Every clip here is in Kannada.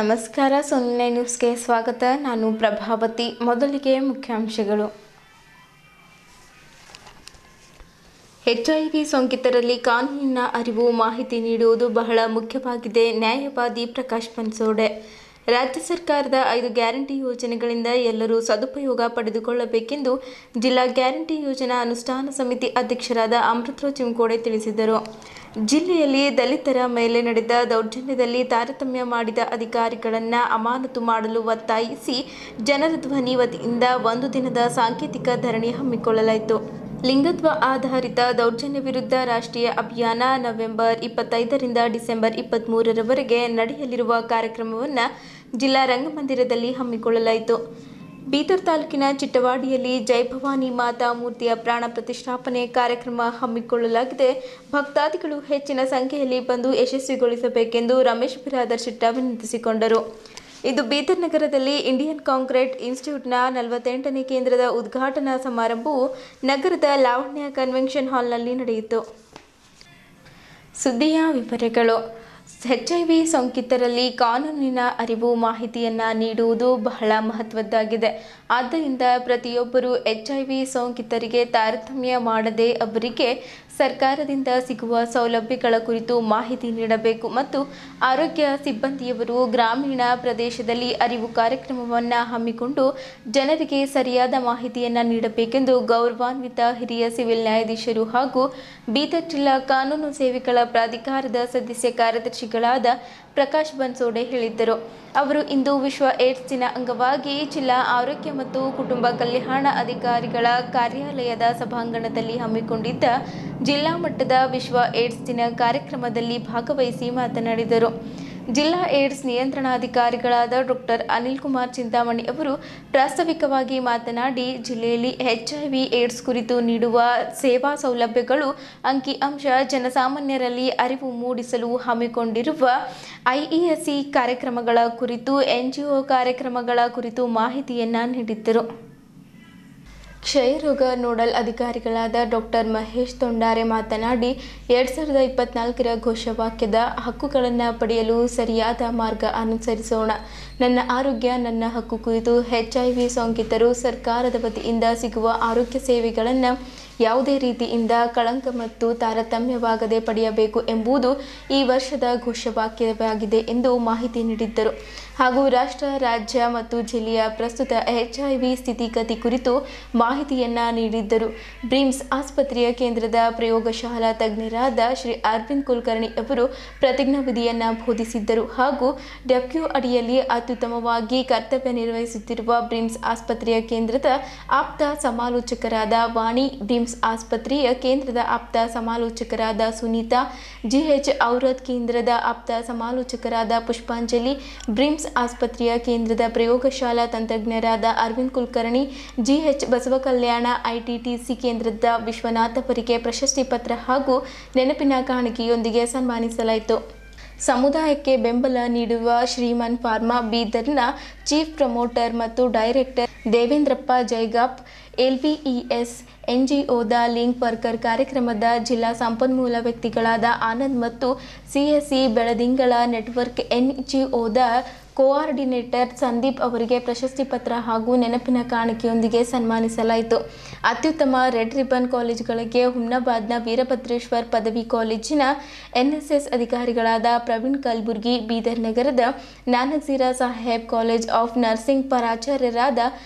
ನಮಸ್ಕಾರ, ಸೊನ್ನೆ ನ್ಯೂಸ್ಗೆ ಸ್ವಾಗತ. ನಾನು ಪ್ರಭಾವತಿ. ಮೊದಲಿಗೆ ಮುಖ್ಯಾಂಶಗಳು. HIV ಸೋಂಕಿತರಲ್ಲಿ ಕಾನೂನಿನ ಅರಿವು, ಮಾಹಿತಿ ನೀಡುವುದು ಬಹಳ ಮುಖ್ಯವಾಗಿದೆ. ನ್ಯಾಯವಾದಿ ಪ್ರಕಾಶ್ ಬನ್ಸೋಡೆ. ರಾಜ್ಯ ಸರ್ಕಾರದ 5 ಗ್ಯಾರಂಟಿ ಯೋಜನೆಗಳಿಂದ ಎಲ್ಲರೂ ಸದುಪಯೋಗ ಪಡೆದುಕೊಳ್ಳಬೇಕೆಂದು ಜಿಲ್ಲಾ ಗ್ಯಾರಂಟಿ ಯೋಜನಾ ಅನುಷ್ಠಾನ ಸಮಿತಿ ಅಧ್ಯಕ್ಷರಾದ ಅಮೃತರಾವ್ ಚಿಂಕೋಡೆ ತಿಳಿಸಿದರು. ಜಿಲ್ಲೆಯಲ್ಲಿ ದಲಿತರ ಮೇಲೆ ನಡೆದ ದೌರ್ಜನ್ಯದಲ್ಲಿ ತಾರತಮ್ಯ ಮಾಡಿದ ಅಧಿಕಾರಿಗಳನ್ನು ಅಮಾನತು ಮಾಡಲು ಒತ್ತಾಯಿಸಿ ಜನರ ಧ್ವನಿ ವತಿಯಿಂದ 1 ದಿನದ ಸಾಂಕೇತಿಕ ಧರಣಿ ಹಮ್ಮಿಕೊಳ್ಳಲಾಯಿತು. ಲಿಂಗತ್ವ ಆಧಾರಿತ ದೌರ್ಜನ್ಯ ವಿರುದ್ಧ ರಾಷ್ಟ್ರೀಯ ಅಭಿಯಾನ ನವೆಂಬರ್ 25ರಿಂದ ಡಿಸೆಂಬರ್ 23ರವರೆಗೆ ನಡೆಯಲಿರುವ ಕಾರ್ಯಕ್ರಮವನ್ನು ಜಿಲ್ಲಾ ರಂಗಮಂದಿರದಲ್ಲಿ ಹಮ್ಮಿಕೊಳ್ಳಲಾಯಿತು. ಬೀದರ್ ತಾಲೂಕಿನ ಚಿಟ್ಟವಾಡಿಯಲ್ಲಿ ಜೈ ಭವಾನಿ ಮಾತಾ ಮೂರ್ತಿಯ ಪ್ರಾಣ ಪ್ರತಿಷ್ಠಾಪನೆ ಕಾರ್ಯಕ್ರಮ ಹಮ್ಮಿಕೊಳ್ಳಲಾಗಿದೆ. ಭಕ್ತಾದಿಗಳು ಹೆಚ್ಚಿನ ಸಂಖ್ಯೆಯಲ್ಲಿ ಬಂದು ಯಶಸ್ವಿಗೊಳಿಸಬೇಕೆಂದು ರಮೇಶ್ ಬಿರಾದರ್ ಶೆಟ್ಟ ವಿನಂತಿಸಿಕೊಂಡರು. ಇದು ಬೀದರ್ ನಗರದಲ್ಲಿ ಇಂಡಿಯನ್ ಕಾಂಕ್ರೀಟ್ ಇನ್ಸ್ಟಿಟ್ಯೂಟ್ನ 48ನೇ ಕೇಂದ್ರದ ಉದ್ಘಾಟನಾ ಸಮಾರಂಭವು ನಗರದ ಲಾವಣ್ಯ ಕನ್ವೆನ್ಷನ್ ಹಾಲ್ನಲ್ಲಿ ನಡೆಯಿತು. ಸುದ್ದಿಯ ವಿವರಗಳು. HIV ಸೋಂಕಿತರಲ್ಲಿ ಕಾನೂನಿನ ಅರಿವು, ಮಾಹಿತಿಯನ್ನು ನೀಡುವುದು ಬಹಳ ಮಹತ್ವದ್ದಾಗಿದೆ. ಆದ್ದರಿಂದ ಪ್ರತಿಯೊಬ್ಬರೂ HIV ಸೋಂಕಿತರಿಗೆ ತಾರತಮ್ಯ ಮಾಡದೆ ಅವರಿಗೆ ಸರ್ಕಾರದಿಂದ ಸಿಗುವ ಸೌಲಭ್ಯಗಳ ಕುರಿತು ಮಾಹಿತಿ ನೀಡಬೇಕು ಮತ್ತು ಆರೋಗ್ಯ ಸಿಬ್ಬಂದಿಯವರು ಗ್ರಾಮೀಣ ಪ್ರದೇಶದಲ್ಲಿ ಅರಿವು ಕಾರ್ಯಕ್ರಮವನ್ನು ಹಮ್ಮಿಕೊಂಡು ಜನರಿಗೆ ಸರಿಯಾದ ಮಾಹಿತಿಯನ್ನು ನೀಡಬೇಕೆಂದು ಗೌರವಾನ್ವಿತ ಹಿರಿಯ ಸಿವಿಲ್ ನ್ಯಾಯಾಧೀಶರು ಹಾಗೂ ಬೀದರ್ ಜಿಲ್ಲಾ ಕಾನೂನು ಸೇವೆಗಳ ಪ್ರಾಧಿಕಾರದ ಸದಸ್ಯ ಕಾರ್ಯದರ್ಶಿಗಳಾದ ಪ್ರಕಾಶ್ ಬನ್ಸೋಡೆ ಹೇಳಿದ್ದರು. ಅವರು ಇಂದು ವಿಶ್ವ ಏಡ್ಸ್ ದಿನ ಅಂಗವಾಗಿ ಜಿಲ್ಲಾ ಆರೋಗ್ಯ ಮತ್ತು ಕುಟುಂಬ ಕಲ್ಯಾಣ ಅಧಿಕಾರಿಗಳ ಕಾರ್ಯಾಲಯದ ಸಭಾಂಗಣದಲ್ಲಿ ಹಮ್ಮಿಕೊಂಡಿದ್ದ ಜಿಲ್ಲಾ ಮಟ್ಟದ ವಿಶ್ವ ಏಡ್ಸ್ ದಿನ ಕಾರ್ಯಕ್ರಮದಲ್ಲಿ ಭಾಗವಹಿಸಿ ಮಾತನಾಡಿದರು. ಜಿಲ್ಲಾ ಏಡ್ಸ್ ನಿಯಂತ್ರಣಾಧಿಕಾರಿಗಳಾದ ಡಾಕ್ಟರ್ ಅನಿಲ್ ಕುಮಾರ್ ಚಿಂತಾಮಣಿ ಅವರು ಪ್ರಾಸ್ತಾವಿಕವಾಗಿ ಮಾತನಾಡಿ, ಜಿಲ್ಲೆಯಲ್ಲಿ HIV ಏಡ್ಸ್ ಕುರಿತು ನೀಡುವ ಸೇವಾ ಸೌಲಭ್ಯಗಳು, ಅಂಕಿ-ಅಂಶ, ಜನಸಾಮಾನ್ಯರಲ್ಲಿ ಅರಿವು ಮೂಡಿಸಲು ಹಮ್ಮಿಕೊಂಡಿರುವ IESE ಕಾರ್ಯಕ್ರಮಗಳ ಕುರಿತು, NGO ಕಾರ್ಯಕ್ರಮಗಳ ಕುರಿತು ಮಾಹಿತಿಯನ್ನು ನೀಡಿದ್ದರು. ಕ್ಷಯರೋಗ ನೋಡಲ್ ಅಧಿಕಾರಿಗಳಾದ ಡಾಕ್ಟರ್ ಮಹೇಶ್ ತೊಂಡಾರೆ ಮಾತನಾಡಿ, 2024ರ ಘೋಷವಾಕ್ಯದ ಹಕ್ಕುಗಳನ್ನು ಪಡೆಯಲು ಸರಿಯಾದ ಮಾರ್ಗ ಅನುಸರಿಸೋಣ. ನನ್ನ ಆರೋಗ್ಯ ನನ್ನ ಹಕ್ಕು ಕುರಿತು HIV ಸೋಂಕಿತರು ಸರ್ಕಾರದ ವತಿಯಿಂದ ಸಿಗುವ ಆರೋಗ್ಯ ಸೇವೆಗಳನ್ನು ಯಾವುದೇ ರೀತಿಯಿಂದ ಕಳಂಕ ಮತ್ತು ತಾರತಮ್ಯವಾಗದೆ ಪಡೆಯಬೇಕು ಎಂಬುದು ಈ ವರ್ಷದ ಘೋಷವಾಕ್ಯವಾಗಿದೆ ಎಂದು ಮಾಹಿತಿ ನೀಡಿದ್ದರು. ಹಾಗೂ ರಾಷ್ಟ್ರ, ರಾಜ್ಯ ಮತ್ತು ಜಿಲ್ಲೆಯ ಪ್ರಸ್ತುತ HIV ಸ್ಥಿತಿಗತಿ ಕುರಿತು ಮಾಹಿತಿಯನ್ನು ನೀಡಿದ್ದರು. ಬ್ರಿಮ್ಸ್ ಆಸ್ಪತ್ರೆಯ ಕೇಂದ್ರದ ಪ್ರಯೋಗಶಾಲಾ ತಜ್ಞರಾದ ಶ್ರೀ ಅರವಿಂದ್ ಕುಲಕರ್ಣಿ ಅವರು ಪ್ರತಿಜ್ಞಾವಿಧಿಯನ್ನು ಬೋಧಿಸಿದ್ದರು. ಹಾಗೂ ಡಬ್ಲ್ಯೂ ಅಡಿಯಲ್ಲಿ ಅತ್ಯುತ್ತಮವಾಗಿ ಕರ್ತವ್ಯ ನಿರ್ವಹಿಸುತ್ತಿರುವ ಬ್ರಿಮ್ಸ್ ಆಸ್ಪತ್ರೆಯ ಕೇಂದ್ರದ ಆಪ್ತ ಸಮಾಲೋಚಕರಾದ ವಾಣಿ, ಬ್ರಿಮ್ಸ್ ಆಸ್ಪತ್ರೆಯ ಕೇಂದ್ರದ ಆಪ್ತ ಸಮಾಲೋಚಕರಾದ ಸುನೀತಾ, GH ಔರದ್ ಕೇಂದ್ರದ ಆಪ್ತ ಸಮಾಲೋಚಕರಾದ ಪುಷ್ಪಾಂಜಲಿ, ಬ್ರಿಮ್ಸ್ ಆಸ್ಪತ್ರೆಯ ಕೇಂದ್ರದ ಪ್ರಯೋಗಶಾಲಾ ತಂತ್ರಜ್ಞರಾದ ಅರವಿಂದ್ ಕುಲಕರ್ಣಿ, GH ಬಸವಕಲ್ಯಾಣ ITTC ಕೇಂದ್ರದ ವಿಶ್ವನಾಥ್ ಅವರಿಗೆ ಪ್ರಶಸ್ತಿ ಪತ್ರ ಹಾಗೂ ನೆನಪಿನ ಕಾಣಿಕೆಯೊಂದಿಗೆ ಸನ್ಮಾನಿಸಲಾಯಿತು. ಸಮುದಾಯಕ್ಕೆ ಬೆಂಬಲ ನೀಡುವ ಶ್ರೀಮನ್ ಫಾರ್ಮಾ ಬೀದರ್ನ ಚೀಫ್ ಪ್ರಮೋಟರ್ ಮತ್ತು ಡೈರೆಕ್ಟರ್ ದೇವೇಂದ್ರಪ್ಪ ಜೈಗಾಪ್, LBES NGOದ ಲಿಂಕ್ ವರ್ಕರ್ ಕಾರ್ಯಕ್ರಮದ ಜಿಲ್ಲಾ ಸಂಪನ್ಮೂಲ ವ್ಯಕ್ತಿಗಳಾದ ಆನಂದ್ ಮತ್ತು CSE ಬೆಳದಿಂಗಳ ನೆಟ್ವರ್ಕ್ NGOದ ಕೋಆರ್ಡಿನೇಟರ್ ಸಂದೀಪ್ ಅವರಿಗೆ ಪ್ರಶಸ್ತಿ ಪತ್ರ ಹಾಗೂ ನೆನಪಿನ ಕಾಣಿಕೆಯೊಂದಿಗೆ ಸನ್ಮಾನಿಸಲಾಯಿತು. ಅತ್ಯುತ್ತಮ ರೆಡ್ ರಿಬನ್ ಕಾಲೇಜುಗಳಿಗೆ ಹುಮ್ನಾಬಾದ್ನ ವೀರಭದ್ರೇಶ್ವರ್ ಪದವಿ ಕಾಲೇಜಿನ NSS ಅಧಿಕಾರಿಗಳಾದ ಪ್ರವೀಣ್ ಕಲ್ಬುರ್ಗಿ, ಬೀದರ್ ನಗರದ Nanajira Saheb college of nursing ಪ್ರಾಚಾರ್ಯರಾದ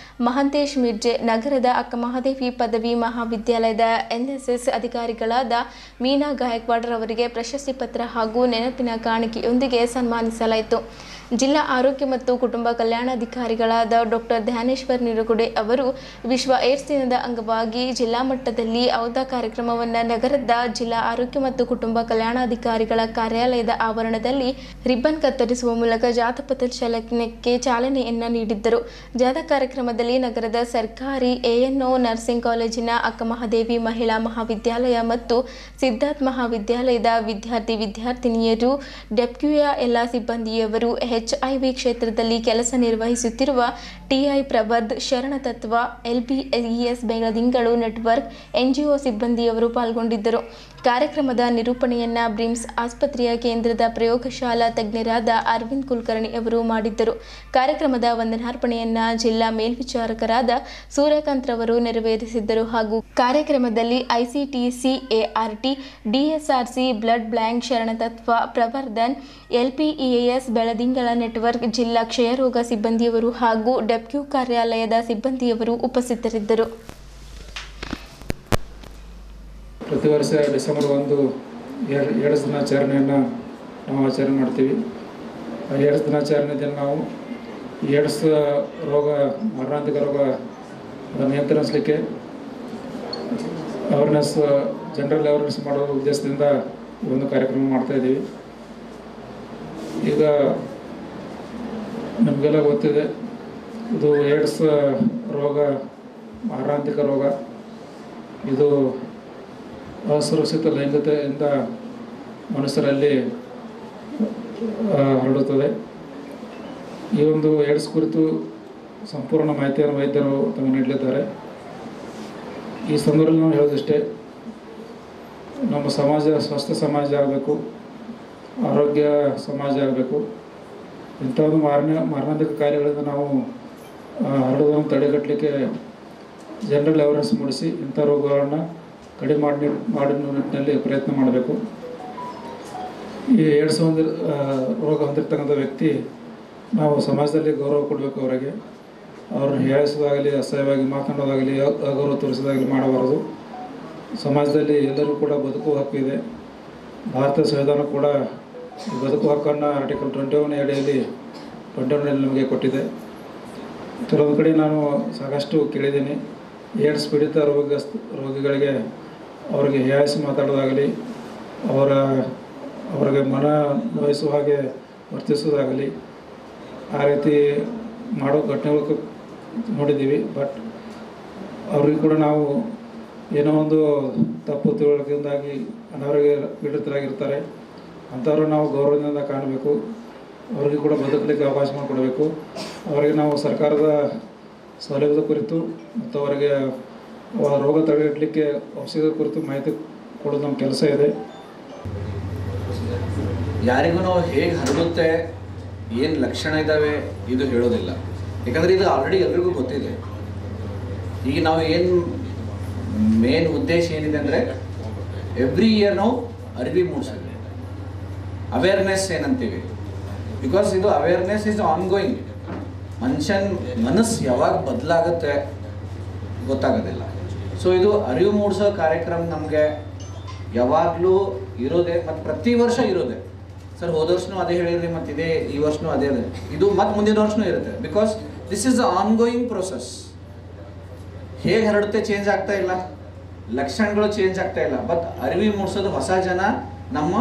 ಮಹಂತೇಶ್ ಮಿರ್ಜೆ, ನಗರದ ಅಕ್ಕಮಹಾದೇವಿ ಪದವಿ ಮಹಾವಿದ್ಯಾಲಯದ NSS ಅಧಿಕಾರಿಗಳಾದ ಮೀನಾ ಗಾಯಕ್ವಾಡ್ ರವರಿಗೆ ಪ್ರಶಸ್ತಿ ಪತ್ರ ಹಾಗೂ ನೆನಪಿನ ಕಾಣಿಕೆಯೊಂದಿಗೆ ಸನ್ಮಾನಿಸಲಾಯಿತು. ಜಿಲ್ಲಾ ಆರೋಗ್ಯ ಮತ್ತು ಕುಟುಂಬ ಕಲ್ಯಾಣಾಧಿಕಾರಿಗಳಾದ ಡಾಕ್ಟರ್ ಧ್ಯಾನೇಶ್ವರ್ ನಿರಗುಡೆ ಅವರು ವಿಶ್ವ ಏಡ್ಸ್ ದಿನದ ಅಂಗವಾಗಿ ಜಿಲ್ಲಾ ಮಟ್ಟದಲ್ಲಿ ಔದ ಕಾರ್ಯಕ್ರಮವನ್ನು ನಗರದ ಜಿಲ್ಲಾ ಆರೋಗ್ಯ ಮತ್ತು ಕುಟುಂಬ ಕಲ್ಯಾಣಾಧಿಕಾರಿಗಳ ಕಾರ್ಯಾಲಯದ ಆವರಣದಲ್ಲಿ ರಿಬ್ಬನ್ ಕತ್ತರಿಸುವ ಮೂಲಕ ಜಾಥಾಪಥ ಚಾಲನೆಗೆ ಚಾಲನೆಯನ್ನು ನೀಡಿದ್ದರು. ಜಾಥಾ ಕಾರ್ಯಕ್ರಮದಲ್ಲಿ ನಗರದ ಸರ್ಕಾರಿ ANO ನರ್ಸಿಂಗ್ ಕಾಲೇಜಿನ ಅಕ್ಕಮಹಾದೇವಿ ಮಹಿಳಾ ಮಹಾವಿದ್ಯಾಲಯ ಮತ್ತು ಸಿದ್ಧಾರ್ಥ್ ಮಹಾವಿದ್ಯಾಲಯದ ವಿದ್ಯಾರ್ಥಿನಿಯರು, ಡಬ್ಲ್ಯೂಯ ಎಲ್ಲ ಸಿಬ್ಬಂದಿಯವರು, HIV ಕ್ಷೇತ್ರದಲ್ಲಿ ಕೆಲಸ ನಿರ್ವಹಿಸುತ್ತಿರುವ TI ಪ್ರವರ್ಧ್, ಶರಣತತ್ವ, LBES ಬೆಳದಿಂಗಳು ನೆಟ್ವರ್ಕ್ NGO ಸಿಬ್ಬಂದಿಯವರು ಪಾಲ್ಗೊಂಡಿದ್ದರು. ಕಾರ್ಯಕ್ರಮದ ನಿರೂಪಣೆಯನ್ನು ಬ್ರಿಮ್ಸ್ ಆಸ್ಪತ್ರೆಯ ಕೇಂದ್ರದ ಪ್ರಯೋಗಶಾಲಾ ತಜ್ಞರಾದ ಅರವಿಂದ್ ಕುಲಕರ್ಣಿ ಅವರು ಮಾಡಿದ್ದರು. ಕಾರ್ಯಕ್ರಮದ ವಂದನಾರ್ಪಣೆಯನ್ನು ಜಿಲ್ಲಾ ಮೇಲ್ವಿಚಾರಕರಾದ ಸೂರ್ಯಕಾಂತ್ ರವರು ನೆರವೇರಿಸಿದ್ದರು. ಹಾಗೂ ಕಾರ್ಯಕ್ರಮದಲ್ಲಿ ಐಸಿಟಿಸಿ, ಎಆರ್ಟಿ, ಡಿಎಸ್ಆರ್ಸಿ, ಬ್ಲಡ್ ಬ್ಯಾಂಕ್, ಶರಣತತ್ವ, ಪ್ರವರ್ಧನ್, ಎಲ್ಪಿಇಎಸ್, ಬೆಳದಿಂಗಳ ನೆಟ್ವರ್ಕ್, ಜಿಲ್ಲಾ ಕ್ಷಯರೋಗ ಸಿಬ್ಬಂದಿಯವರು ಹಾಗೂ ಡಬ್ಲ್ಯೂ ಕಾರ್ಯಾಲಯದ ಸಿಬ್ಬಂದಿಯವರು ಉಪಸ್ಥಿತರಿದ್ದರು. ಪ್ರತಿ ವರ್ಷ ಡಿಸೆಂಬರ್ 1 ಏಡ್ಸ್ ದಿನಾಚರಣೆಯನ್ನು ನಾವು ಆಚರಣೆ ಮಾಡ್ತೀವಿ. ಆ ಏಡ್ಸ್ ದಿನಾಚರಣೆ ದಿನ ನಾವು ಏಡ್ಸ್ ರೋಗ, ಮಾರಣಾಂತಿಕ ರೋಗ ನಿಯಂತ್ರಿಸಲಿಕ್ಕೆ ಜನರಲ್ ಅವೇರ್ನೆಸ್ ಮಾಡೋ ಉದ್ದೇಶದಿಂದ ಈ ಒಂದು ಕಾರ್ಯಕ್ರಮ ಮಾಡ್ತಾಯಿದ್ದೀವಿ. ಈಗ ನಮಗೆಲ್ಲ ಗೊತ್ತಿದೆ, ಇದು ಏಡ್ಸ್ ರೋಗ ಮಾರಣಾಂತಿಕ ರೋಗ. ಇದು ಅಸುರಕ್ಷಿತ ಲೈಂಗಿಕತೆಯಿಂದ ಮನುಷ್ಯರಲ್ಲಿ ಹರಡುತ್ತದೆ. ಈ ಒಂದು ಏಡ್ಸ್ ಕುರಿತು ಸಂಪೂರ್ಣ ಮಾಹಿತಿಯನ್ನು ವೈದ್ಯರು ತಮಗೆ ನೀಡಲಿದ್ದಾರೆ. ಈ ಸಂದರ್ಭದಲ್ಲಿ ನಾವು ಹೇಳೋದಿಷ್ಟೇ, ನಮ್ಮ ಸಮಾಜ ಸ್ವಸ್ಥ ಸಮಾಜ ಆಗಬೇಕು, ಆರೋಗ್ಯ ಸಮಾಜ ಆಗಬೇಕು. ಇಂಥ ಒಂದು ಮಾರಣಾಂತಿಕ ಕಾಯಿಲೆಗಳಿಂದ ನಾವು ಹರಡುವುದನ್ನು ತಡೆಗಟ್ಟಲಿಕ್ಕೆ ಜನರಲ್ ಅವೇರ್ನೆಸ್ ಮೂಡಿಸಿ ಇಂಥ ರೋಗಗಳನ್ನು ಕಡಿಮೆ ಮಾಡಿ ನಿಟ್ಟಿನಲ್ಲಿ ಪ್ರಯತ್ನ ಮಾಡಬೇಕು. ಈ ಏಡ್ಸ್ ರೋಗ ಹೊಂದಿರತಕ್ಕಂಥ ವ್ಯಕ್ತಿ ನಾವು ಸಮಾಜದಲ್ಲಿ ಗೌರವ ಕೊಡಬೇಕು. ಅವ್ರನ್ನ ಹೇಳಿಸೋದಾಗಲಿ, ಅಸಹ್ಯವಾಗಿ ಮಾತನಾಡೋದಾಗಲಿ, ಅಗೌರವ ತೋರಿಸೋದಾಗಲಿ ಮಾಡಬಾರದು. ಸಮಾಜದಲ್ಲಿ ಎಲ್ಲರೂ ಕೂಡ ಬದುಕುವ ಹಕ್ಕಿದೆ. ಭಾರತ ಸಂವಿಧಾನ ಕೂಡ ಬದುಕುವ ಹಕ್ಕನ್ನು ಆರ್ಟಿಕಲ್ 21 ಅಡಿಯಲ್ಲಿ 21 ನಮಗೆ ಕೊಟ್ಟಿದೆ. ಕೆಲವೊಂದು ಕಡೆ ನಾನು ಸಾಕಷ್ಟು ಕೇಳಿದ್ದೀನಿ, ಏಡ್ಸ್ ಪೀಡಿತ ರೋಗಿಗಳಿಗೆ ಅವರಿಗೆ ಹೀಯಾಳಿಸಿ ಮಾತಾಡೋದಾಗಲಿ, ಅವರಿಗೆ ಮನ ನೋಯಿಸುವ ಹಾಗೆ ವರ್ತಿಸೋದಾಗಲಿ, ಆ ರೀತಿ ಮಾಡೋ ಘಟನೆಗಳು ನೋಡಿದ್ದೀವಿ. ಬಟ್ ಅವ್ರಿಗೆ ಕೂಡ ನಾವು ಏನೋ ಒಂದು ತಪ್ಪು ತಿಳುವಳಿಕೆಯಿಂದಾಗಿ ಅನಾರೋಗ್ಯ ಪೀಡಿತರಾಗಿರ್ತಾರೆ. ಅಂಥವ್ರು ನಾವು ಗೌರವದಿಂದ ಕಾಣಬೇಕು. ಅವರಿಗೆ ಕೂಡ ಬದುಕಲಿಕ್ಕೆ ಅವಕಾಶ ಮಾಡಿಕೊಡಬೇಕು. ಅವರಿಗೆ ನಾವು ಸರ್ಕಾರದ ಸೌಲಭ್ಯದ ಕುರಿತು ಮತ್ತು ಅವರಿಗೆ ರೋಗ ತಡೆಗಟ್ಟಲಿಕ್ಕೆ ಔಷಧದ ಕುರಿತು ಮಾಹಿತಿ ಕೊಡೋದು ನಮ್ಮ ಕೆಲಸ ಇದೆ. ಯಾರಿಗೂ ನಾವು ಹೇಗೆ ಹರಡುತ್ತೆ, ಏನು ಲಕ್ಷಣ ಇದ್ದಾವೆ ಇದು ಹೇಳೋದಿಲ್ಲ. ಯಾಕಂದರೆ ಇದು ಆಲ್ರೆಡಿ ಎಲ್ರಿಗೂ ಗೊತ್ತಿದೆ. ಈಗ ನಾವು ಏನು ಮೇನ್ ಉದ್ದೇಶ ಏನಿದೆ ಅಂದರೆ, ಎವ್ರಿ ಇಯರ್ ನಾವು ಅರಿವಿ ಮೂಡಿಸೋದು, ಅವೇರ್ನೆಸ್ ಏನಂತೀವಿ. ಬಿಕಾಸ್ ಇದು ಅವೇರ್ನೆಸ್ ಇಸ್ ಆನ್ಗೋಯಿಂಗ್. ಮನಸ್ಸು ಯಾವಾಗ ಬದಲಾಗುತ್ತೆ ಗೊತ್ತಾಗೋದಿಲ್ಲ. ಸೊ ಇದು ಅರಿವು ಮೂಡಿಸೋ ಕಾರ್ಯಕ್ರಮ ನಮಗೆ ಯಾವಾಗಲೂ ಇರೋದೆ, ಮತ್ತು ಪ್ರತಿ ವರ್ಷ ಇರೋದೆ. ಸರ್ ಹೋದ ವರ್ಷನೂ ಅದೇ ಹೇಳಿದ್ರಿ, ಮತ್ತು ಈ ವರ್ಷನೂ ಅದೇ ಇದೆ. ಇದು ಮತ್ತು ಮುಂದಿನ ವರ್ಷನೂ ಇರುತ್ತೆ. Because this is a ongoing process. ಹೇಗೆ ಹರಡುತ್ತೆ ಚೇಂಜ್ ಆಗ್ತಾ ಇಲ್ಲ, ಲಕ್ಷಣಗಳು ಚೇಂಜ್ ಆಗ್ತಾ ಇಲ್ಲ. ಬಟ್ ಅರಿವು ಮೂಡಿಸೋದು, ಹೊಸ ಜನ ನಮ್ಮ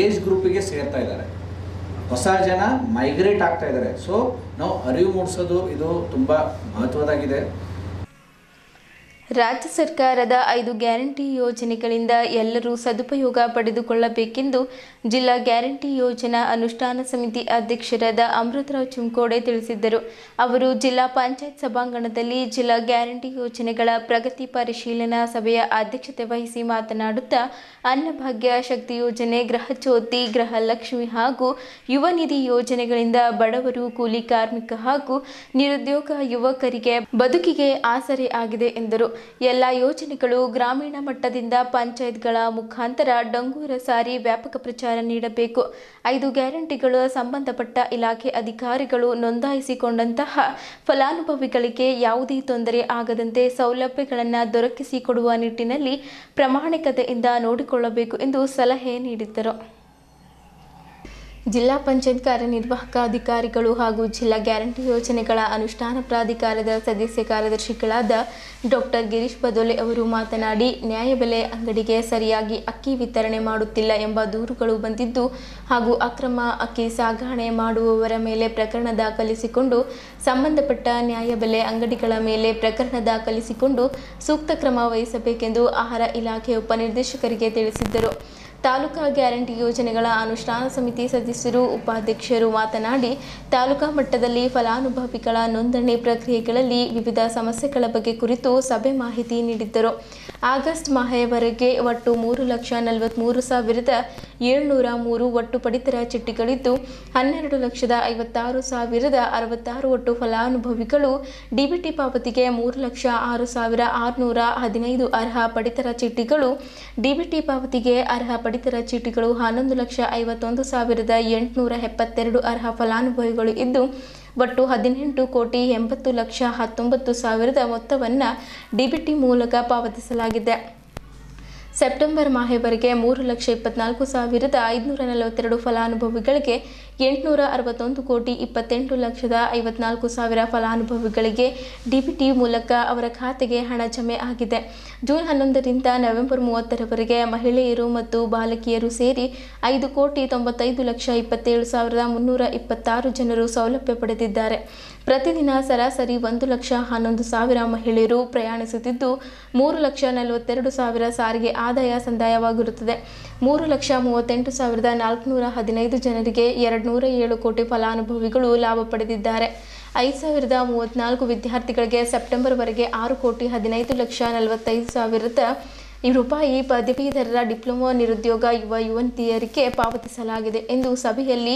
ಏಜ್ ಗ್ರೂಪಿಗೆ ಸೇರ್ತಾ ಇದ್ದಾರೆ, ಹೊಸ ಜನ ಮೈಗ್ರೇಟ್ ಆಗ್ತಾ ಇದ್ದಾರೆ. ಸೊ ನಾವು ಅರಿವು ಮೂಡಿಸೋದು ಇದು ತುಂಬ ಮಹತ್ವದಾಗಿದೆ. ರಾಜ್ಯ ಸರ್ಕಾರದ 5 ಗ್ಯಾರಂಟಿ ಯೋಜನೆಗಳಿಂದ ಎಲ್ಲರೂ ಸದುಪಯೋಗ ಪಡೆದುಕೊಳ್ಳಬೇಕೆಂದು ಜಿಲ್ಲಾ ಗ್ಯಾರಂಟಿ ಯೋಜನಾ ಅನುಷ್ಠಾನ ಸಮಿತಿ ಅಧ್ಯಕ್ಷರಾದ ಅಮೃತರಾವ್ ಚಿಂಕೋಡೆ ತಿಳಿಸಿದ್ದರು. ಅವರು ಜಿಲ್ಲಾ ಪಂಚಾಯತ್ ಸಭಾಂಗಣದಲ್ಲಿ ಜಿಲ್ಲಾ ಗ್ಯಾರಂಟಿ ಯೋಜನೆಗಳ ಪ್ರಗತಿ ಪರಿಶೀಲನಾ ಸಭೆಯ ಅಧ್ಯಕ್ಷತೆ ವಹಿಸಿ ಮಾತನಾಡುತ್ತಾ, ಅನ್ನಭಾಗ್ಯ, ಶಕ್ತಿ ಯೋಜನೆ, ಗೃಹಜ್ಯೋತಿ, ಗೃಹಲಕ್ಷ್ಮಿ ಹಾಗೂ ಯುವ ನಿಧಿ ಯೋಜನೆಗಳಿಂದ ಬಡವರು, ಕೂಲಿ ಕಾರ್ಮಿಕ ಹಾಗೂ ನಿರುದ್ಯೋಗ ಯುವಕರಿಗೆ ಬದುಕಿಗೆ ಆಸರೆ ಆಗಿದೆ ಎಂದರು. ಎಲ್ಲ ಯೋಜನೆಗಳು ಗ್ರಾಮೀಣ ಮಟ್ಟದಿಂದ ಪಂಚಾಯತ್ಗಳ ಮುಖಾಂತರ ಡಂಗೂರ ಸಾರಿ ವ್ಯಾಪಕ ಪ್ರಚಾರ ನೀಡಬೇಕು. 5 ಗ್ಯಾರಂಟಿಗಳು ಸಂಬಂಧಪಟ್ಟ ಇಲಾಖೆ ಅಧಿಕಾರಿಗಳು ನೋಂದಾಯಿಸಿಕೊಂಡಂತಹ ಫಲಾನುಭವಿಗಳಿಗೆ ಯಾವುದೇ ತೊಂದರೆ ಆಗದಂತೆ ಸೌಲಭ್ಯಗಳನ್ನು ದೊರಕಿಸಿಕೊಡುವ ನಿಟ್ಟಿನಲ್ಲಿ ಪ್ರಾಮಾಣಿಕತೆಯಿಂದ ನೋಡಿಕೊಳ್ಳಬೇಕು ಎಂದು ಸಲಹೆ ನೀಡಿದರು. ಜಿಲ್ಲಾ ಪಂಚಾಯತ್ ಕಾರ್ಯನಿರ್ವಾಹಕ ಅಧಿಕಾರಿಗಳು ಹಾಗೂ ಜಿಲ್ಲಾ ಗ್ಯಾರಂಟಿ ಯೋಜನೆಗಳ ಅನುಷ್ಠಾನ ಪ್ರಾಧಿಕಾರದ ಸದಸ್ಯ ಕಾರ್ಯದರ್ಶಿಗಳಾದ ಡಾಕ್ಟರ್ ಗಿರೀಶ್ ಬದೋಲೆ ಅವರು ಮಾತನಾಡಿ, ನ್ಯಾಯಬೆಲೆ ಅಂಗಡಿಗೆ ಸರಿಯಾಗಿ ಅಕ್ಕಿ ವಿತರಣೆ ಮಾಡುತ್ತಿಲ್ಲ ಎಂಬ ದೂರುಗಳು ಬಂದಿದ್ದು ಹಾಗೂ ಅಕ್ರಮ ಅಕ್ಕಿ ಸಾಗಣೆ ಮಾಡುವವರ ಮೇಲೆ ಪ್ರಕರಣ ದಾಖಲಿಸಿಕೊಂಡು ಸಂಬಂಧಪಟ್ಟ ನ್ಯಾಯಬೆಲೆ ಅಂಗಡಿಗಳ ಮೇಲೆ ಪ್ರಕರಣ ದಾಖಲಿಸಿಕೊಂಡು ಸೂಕ್ತ ಕ್ರಮ ವಹಿಸಬೇಕೆಂದು ಆಹಾರ ಇಲಾಖೆ ಉಪನಿರ್ದೇಶಕರಿಗೆ ತಿಳಿಸಿದ್ದರು. ತಾಲೂಕಾ ಗ್ಯಾರಂಟಿ ಯೋಜನೆಗಳ ಅನುಷ್ಠಾನ ಸಮಿತಿ ಸದಸ್ಯರು, ಉಪಾಧ್ಯಕ್ಷರು ಮಾತನಾಡಿ, ತಾಲೂಕಾ ಮಟ್ಟದಲ್ಲಿ ಫಲಾನುಭವಿಗಳ ನೋಂದಣಿ ಪ್ರಕ್ರಿಯೆಗಳಲ್ಲಿ ವಿವಿಧ ಸಮಸ್ಯೆಗಳ ಬಗ್ಗೆ ಕುರಿತು ಸಭೆ ಮಾಹಿತಿ ನೀಡಿದ್ದರು. ಆಗಸ್ಟ್ ಮಾಹೆಯವರೆಗೆ ಒಟ್ಟು 3,43,703 ಒಟ್ಟು ಪಡಿತರ ಚೀಟಿಗಳಿದ್ದು 12,56,066 ಒಟ್ಟು ಫಲಾನುಭವಿಗಳು ಡಿಬಿಟಿ ಪಾವತಿಗೆ 3,06,615 ಅರ್ಹ ಪಡಿತರ ಚೀಟಿಗಳು ಡಿಬಿಟಿ ಪಾವತಿಗೆ ಅರ್ಹ ಪಡಿತರ ಚೀಟಿಗಳು 11,51,872 ಅರ್ಹ ಫಲಾನುಭವಿಗಳು ಇದ್ದು ಒಟ್ಟು 18,80,19,000 ಮೊತ್ತವನ್ನು ಡಿಬಿಟಿ ಮೂಲಕ ಪಾವತಿಸಲಾಗಿದೆ. ಸೆಪ್ಟೆಂಬರ್ ಮಾಹೆವರೆಗೆ 3,24,542 ಫಲಾನುಭವಿಗಳಿಗೆ 861,28,54,000 ಫಲಾನುಭವಿಗಳಿಗೆ ಡಿಬಿಟಿ ಮೂಲಕ ಅವರ ಖಾತೆಗೆ ಹಣ ಜಮೆ ಆಗಿದೆ. ಜೂನ್ 11ರಿಂದ ನವೆಂಬರ್ 30ರವರೆಗೆ ಮಹಿಳೆಯರು ಮತ್ತು ಬಾಲಕಿಯರು ಸೇರಿ 5,95,27,326 ಜನರು ಸೌಲಭ್ಯ ಪಡೆದಿದ್ದಾರೆ. ಪ್ರತಿದಿನ ಸರಾಸರಿ 1,11,000 ಮಹಿಳೆಯರು ಪ್ರಯಾಣಿಸುತ್ತಿದ್ದು 3,42,000 ಸಾರಿಗೆ ಆದಾಯ ಸಂದಾಯವಾಗಿರುತ್ತದೆ. 3,38,415 ಜನರಿಗೆ 207 ಕೋಟಿ ಫಲಾನುಭವಿಗಳು ಲಾಭ ಪಡೆದಿದ್ದಾರೆ. 5,034 ವಿದ್ಯಾರ್ಥಿಗಳಿಗೆ ಸೆಪ್ಟೆಂಬರ್ವರೆಗೆ 6,15,45,000 ರೂಪಾಯಿ ಪದವೀಧರರ ಡಿಪ್ಲೊಮಾ ನಿರುದ್ಯೋಗ ಯುವತಿಯರಿಗೆ ಪಾವತಿಸಲಾಗಿದೆ ಎಂದು ಸಭೆಯಲ್ಲಿ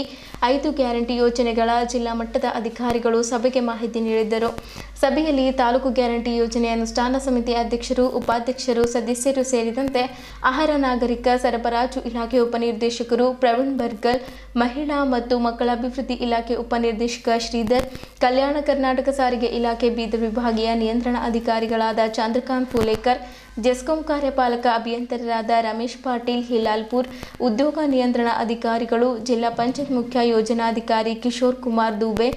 5 ಗ್ಯಾರಂಟಿ ಯೋಜನೆಗಳ ಜಿಲ್ಲಾ ಮಟ್ಟದ ಅಧಿಕಾರಿಗಳು ಸಭೆಗೆ ಮಾಹಿತಿ ನೀಡಿದರು. ಸಭೆಯಲ್ಲಿ ತಾಲೂಕು ಗ್ಯಾರಂಟಿ ಯೋಜನೆ ಅನುಷ್ಠಾನ ಸಮಿತಿ ಅಧ್ಯಕ್ಷರು, ಉಪಾಧ್ಯಕ್ಷರು, ಸದಸ್ಯರು ಸೇರಿದಂತೆ ಆಹಾರ ನಾಗರಿಕ ಸರಬರಾಜು ಇಲಾಖೆ ಉಪನಿರ್ದೇಶಕರು ಪ್ರವೀಣ್ ಬರ್ಗಲ್, ಮಹಿಳಾ ಮತ್ತು ಮಕ್ಕಳ ಅಭಿವೃದ್ಧಿ ಇಲಾಖೆ ಉಪನಿರ್ದೇಶಕ ಶ್ರೀಧರ್, ಕಲ್ಯಾಣ ಕರ್ನಾಟಕ ಸಾರಿಗೆ ಇಲಾಖೆ ಬೀದರ್ ವಿಭಾಗೀಯ ನಿಯಂತ್ರಣ ಅಧಿಕಾರಿಗಳಾದ ಚಂದ್ರಕಾಂತ್ ಫೂಲೇಕರ್, ಜೆಸ್ಕಾಂ ಕಾರ್ಯಪಾಲಕ ಅಭಿಯಂತರರಾದ ರಮೇಶ್ ಪಾಟೀಲ್ ಹಿಲಾಲ್ಪುರ್, ಉದ್ಯೋಗ ನಿಯಂತ್ರಣ ಅಧಿಕಾರಿಗಳು, ಜಿಲ್ಲಾ ಪಂಚಾಯತ್ ಮುಖ್ಯ ಯೋಜನಾಧಿಕಾರಿ ಕಿಶೋರ್ ಕುಮಾರ್ ದುಬೆ,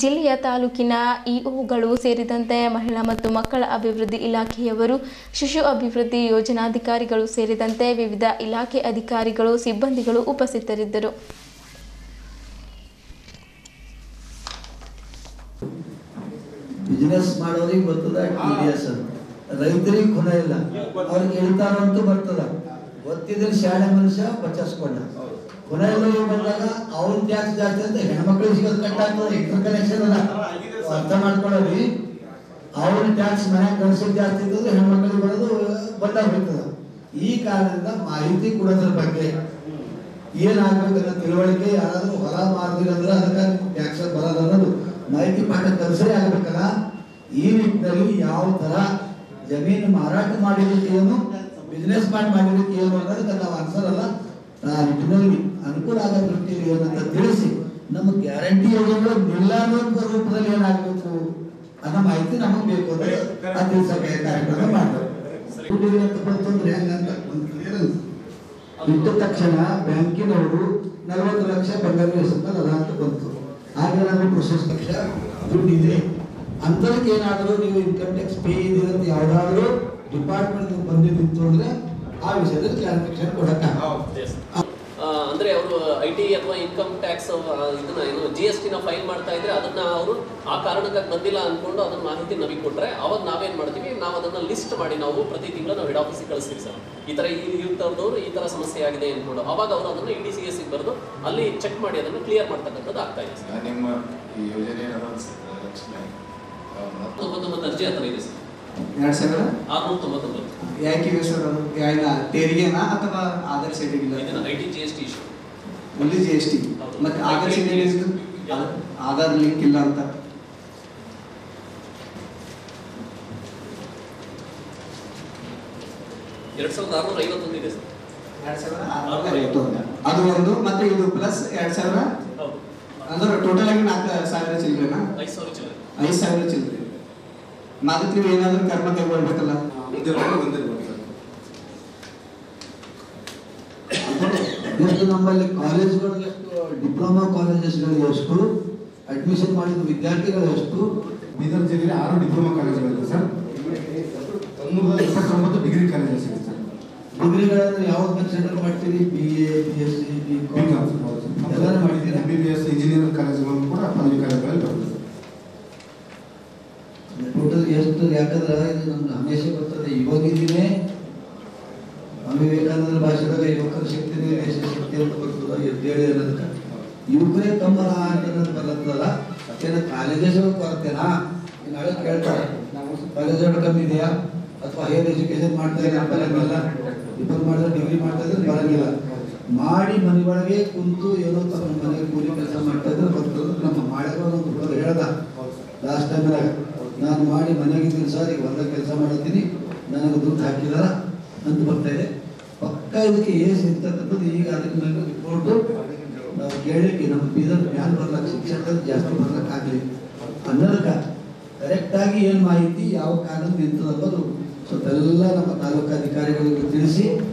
ಜಿಲ್ಲೆಯ ತಾಲೂಕಿನ ಇಒಗಳು ಸೇರಿದಂತೆ ಮಹಿಳಾ ಮತ್ತು ಮಕ್ಕಳ ಅಭಿವೃದ್ಧಿ ಇಲಾಖೆಯವರು, ಶಿಶು ಅಭಿವೃದ್ಧಿ ಯೋಜನಾಧಿಕಾರಿಗಳು ಸೇರಿದಂತೆ ವಿವಿಧ ಇಲಾಖೆ ಅಧಿಕಾರಿಗಳು, ಸಿಬ್ಬಂದಿಗಳು ಉಪಸ್ಥಿತರಿದ್ದರು. ಬಿಸಿನೆಸ್ ಮಾಡೋರಿಗೆ ಬರ್ತದ TDS ಅಂತ, ರೈತರಿಗೆ ಗುಣ ಇಲ್ಲ, ಅವ್ರಿಗೆ ಹೇಳ್ತಾರಂತೂ ಬರ್ತದ. ಗೊತ್ತಿದ್ರೆ ಶಾಲೆ ಮನುಷ್ಯ ಬಚಾಸ್ಕೊಂಡ ಗುಣ ಇಲ್ಲ ಬಂದಾಗ ಅವ್ರ ಟ್ಯಾಕ್ಸ್ ಜಾಸ್ತಿ ಅಂತ ಹೆಣ್ಮಕ್ಳಿಗೆ ಸಿಗೋದು ಕಟ್ ಆಗ್ತದೆ. ಇಂಟರ್ ಕನೆಕ್ಷನ್ ಅರ್ಥ ಮಾಡ್ಕೊಳ್ಳೋರಿ, ಅವ್ರ ಟ್ಯಾಕ್ಸ್ ಮನೆಗೆ ಕಳಿಸೋದು ಜಾಸ್ತಿ ಇರ್ತದೆ, ಹೆಣ್ಮಕ್ಳಿಗೆ ಬರೋದು ಬಂದಾಗ ಹೋಗ್ತದ. ಈ ಕಾರಣದಿಂದ ಮಾಹಿತಿ ಕೊಡೋದ್ರ ಬಗ್ಗೆ ಏನಾಗಬೇಕನ್ನೋ ತಿಳುವಳಿಕೆ, ಯಾರಾದ್ರೂ ಹೊರ ಮಾರ್ದಿರಂದ್ರೆ ಅದಕ್ಕೆ ಟ್ಯಾಕ್ಸ್ ಬರೋದು ಅನ್ನೋದು ಮಾಹಿತಿ ಪಾಠ ಕಲಿಸೇ ಆಗ್ಬೇಕಲ್ಲ. ಈ ನಿಟ್ಟಿನಲ್ಲಿ ಯಾವ ತರ ಜಮೀನು ಮಾರಾಟ ಮಾಡಿದಕ್ಕೆ ಏನು, ಬಿಸ್ನೆಸ್ ಮಾಡಿದಕ್ಕೆ ಏನು ಅನ್ನೋದಕ್ಕೆ ನಾವು ಅನ್ಸರಲ್ಲ. ಆ ನಿಟ್ಟಿನಲ್ಲಿ ಅನುಕೂಲ ಆಗೋ ದೃಷ್ಟಿಯಲ್ಲಿ ಏನಂತ ತಿಳಿಸಿ ನಮ್ಮ ಗ್ಯಾರಂಟಿ ಯೋಜನೆಗಳು ನಿಲ್ಲಾರದ ರೂಪದಲ್ಲಿ ಏನಾಗಬೇಕು ಅನ್ನೋ ಮಾಹಿತಿ ನಮಗೆ ಬೇಕು ಅಂದ್ರೆ ಆ ದಿವಸ ಕಾರ್ಯಕ್ರಮ ಮಾಡ್ತಾರೆ. ಇಟ್ಟ ತಕ್ಷಣ ಬ್ಯಾಂಕಿನವರು 40 ಲಕ್ಷ ಬಂಗಾರ ಹೆಸರು ಅದ ಅಂತ ಬಂತು. ಹಾಗೆ ನಮಗೆ ಪ್ರೊಸೆಸ್ ಲಕ್ಷ ದುಡ್ಡಿದೆ ಅಂತಕ್ಕೆ ಏನಾದರೂ ನೀವು ಇನ್ಕಮ್ ಟ್ಯಾಕ್ಸ್ ಪೇ ಇದೀರ ಅಂತ ಯಾವುದಾದ್ರೂ ಡಿಪಾರ್ಟ್ಮೆಂಟ್ ಬಂದಿದ್ದು ಅಂದ್ರೆ ಆ ವಿಷಯದಲ್ಲಿ ಕ್ಲಾರಿಫಿಕೇಶನ್ ಕೊಡಕ್ಕೆ ಅಂದ್ರೆ ಅವರು IT ಅಥವಾ ಇನ್ಕಮ್ ಟ್ಯಾಕ್ಸ್ ಇದನ್ನ ಏನು GST ನ ಫೈಲ್ ಮಾಡ್ತಾ ಇದ್ರೆ ಅದನ್ನ ಅವರು ಆ ಕಾರಣಕ್ಕೆ ಬಂದಿಲ್ಲ ಅನ್ಕೊಂಡು ಅದನ್ನ ಮಾಹಿತಿ ನಮಗೆ ಕೊಟ್ರೆ ಅವಾಗ ನಾವೇನ್ ಮಾಡ್ತೀವಿ, ನಾವು ಅದನ್ನ ಲಿಸ್ಟ್ ಮಾಡಿ ನಾವು ಪ್ರತಿ ತಿಂಗಳು ನಾವು ಹೆಡ್ ಆಫೀಸಿಗೆ ಕಳಿಸ್ತೀವಿ ಸರ್. ಈ ತರ ಇರ್ತವ್ರದವ್ರು ಈ ತರ ಸಮಸ್ಯೆ ಆಗಿದೆ ಅನ್ಕೊಂಡು ಅವಾಗ ಅವರು ಅದನ್ನ EDCS ಗೆ ಬರೆದು ಅಲ್ಲಿ ಚೆಕ್ ಮಾಡಿ ಅದನ್ನ ಕ್ಲಿಯರ್ ಮಾಡ್ತಕ್ಕಂಥದ್ದು ಆಗ್ತಾ ಇದೆ ಸರ್. ನಿಮ್ಮ ಈ ಯೋಜನೆ 99 ಅರ್ಜಿ ಹತ್ರ ಇದೆ ಸರ್. 2699 ಯಾಕೆ ಇವೆ ಸರ್? ಅದು ತೆರಿಗೆನಾ ಅಥವಾ Aadhaar seating? IT GST issue only GST ಮತ್ತೆ ಆಧಾರ್ ಸೀಟಿಂಗ್ ಆಧಾರ್ ಲಿಂಕ್ ಇಲ್ಲ ಅಂತ 2651 ಇದೆ ಸರ್. 2651 ಅದು ಒಂದು, ಮತ್ತೆ ಇದು ಪ್ಲಸ್ 2000 ಅಂದ್ರೆ ಟೋಟಲ್ ಆಗಿ 4000 ಚಿಲ್ಲರೆನಾ? 5000 ಚಿಲ್ಲರೆ. 5000 ಚಿಲ್ಲರೆ. ಅದಕ್ಕೆ ನೀವು ಏನಾದರೂ ಕರ್ಮ ಕೈಗೊಳ್ಬೇಕಲ್ಲ. ಎಷ್ಟು ನಮ್ಮಲ್ಲಿ ಕಾಲೇಜ್ಗಳು ಎಷ್ಟು, ಡಿಪ್ಲೊಮಾ ಕಾಲೇಜಸ್ಗಳು ಎಷ್ಟು, ಅಡ್ಮಿಷನ್ ಮಾಡಿದ ವಿದ್ಯಾರ್ಥಿಗಳು ಎಷ್ಟು? ಬೀದರ್ ಜಿಲ್ಲೆಯಲ್ಲಿ 6 ಡಿಪ್ಲೊಮಾ ಕಾಲೇಜುಗಳಿದೆ ಸರ್. 329 ಡಿಗ್ರಿ ಕಾಲೇಜಸ್ ಇದೆ ಸರ್. ಡಿಗ್ರಿಗಳಂದ್ರೆ ಯಾವ್ದು ಕನ್ಸಿಡರ್ ಮಾಡ್ತೀರಿ? BA, BSc, BCom ಎಲ್ಲರೂ ಮಾಡಿದ್ದೀರಾ? MBBS ಇಂಜಿನಿಯರಿಂಗ್ ಕಾಲೇಜುಗಳನ್ನು ಕೂಡ ಪದವಿ ಕಾಲೇಜುಗಳಲ್ಲಿ ಬರ್ತದೆ. ಟೋಟಲ್ ಎಷ್ಟು? ಯಾಕಂದ್ರೆ ಇದು ನಮ್ಗೆ ಹಮೇಶ ಬರ್ತದೆ. ಇವಾಗಿನೇ ಸ್ವಾಮಿ ವಿವೇಕಾನಂದರ ಭಾಷೆದಾಗ ಯುವಕರ ಶಕ್ತಿನೇ ದೇಶ ಶಕ್ತಿ ಅಂತ ಬರ್ತದ, ಎದ್ದೇಳಿ ಅನ್ನೋದಕ್ಕೆ ಯುವಕರೇ ತಮ್ಮರ ಅನ್ನೋದು ಬರ್ತದಲ್ಲ. ಏನ ಕಾಲೇಜಸ್ ಕೊರತೆನಾ? ನಾಳೆ ಕೇಳ್ತಾರೆ ಕಾಲೇಜ್ ಕಮ್ಮಿ ಇದೆಯಾ ಅಥವಾ ಹೈಯರ್ ಎಜುಕೇಶನ್ ಮಾಡ್ತಾ ಇದ್ರೆ ಬರಂಗಿಲ್ಲ, ಡಿಪ್ಲೊಮಾ ಮಾಡಿದ್ರೆ ಡಿಗ್ರಿ ಮಾಡ್ತಾ ಇದ್ರೆ ಬರಂಗಿಲ್ಲ. ಮಾಡಿ ಮನೆ ಒಳಗೆ ಕುಂತು ಏನೋ ತಮ್ಮ ಮನೆಗೆ ಕೂಲಿ ಕೆಲಸ ಮಾಡ್ತಾ ಇದ್ರೆ ಬರ್ತದೆ. ನಮ್ಮ ಮಾಡಿರೋದು ಹೇಳ್ದ ಲಾಸ್ಟ್ ಟೈಮ್ನಾಗ, ನಾನು ಮಾಡಿ ಮನೆಗಿದ್ದೀನಿ ಸರ್, ಈಗ ಹೊಲದಾಗ ಕೆಲಸ ಮಾಡತ್ತೀನಿ, ನನಗೆ ದುಡ್ಡು ಹಾಕಿದಾರ ಅಂತ ಬರ್ತಾ ಇದೆ. ಪಕ್ಕ ಇದಕ್ಕೆ ಏಜ್ ಇರ್ತಕ್ಕಂಥದ್ದು ಈಗ ಅದಕ್ಕೆ ಮೇಲೆ ರಿಪೋರ್ಟು ನಾವು ಕೇಳಲಿಕ್ಕೆ ನಮ್ಮ ಬೀದರ್ ಮ್ಯಾಲ ಬರ್ಲಕ್ಕೆ ಶಿಕ್ಷಕರು ಜಾಸ್ತಿ ಬರ್ಲಿಕ್ಕಾಗಲಿ ಅನ್ನೋದಕ್ಕೆ ಕರೆಕ್ಟಾಗಿ ಏನು ಮಾಹಿತಿ ಯಾವ ಕಾರಣ ನಿಂತದ ಅನ್ನೋದು ಸ್ವಲ್ಪ ಎಲ್ಲ ನಮ್ಮ ತಾಲೂಕು ಅಧಿಕಾರಿಗಳಿಗೆ ತಿಳಿಸಿ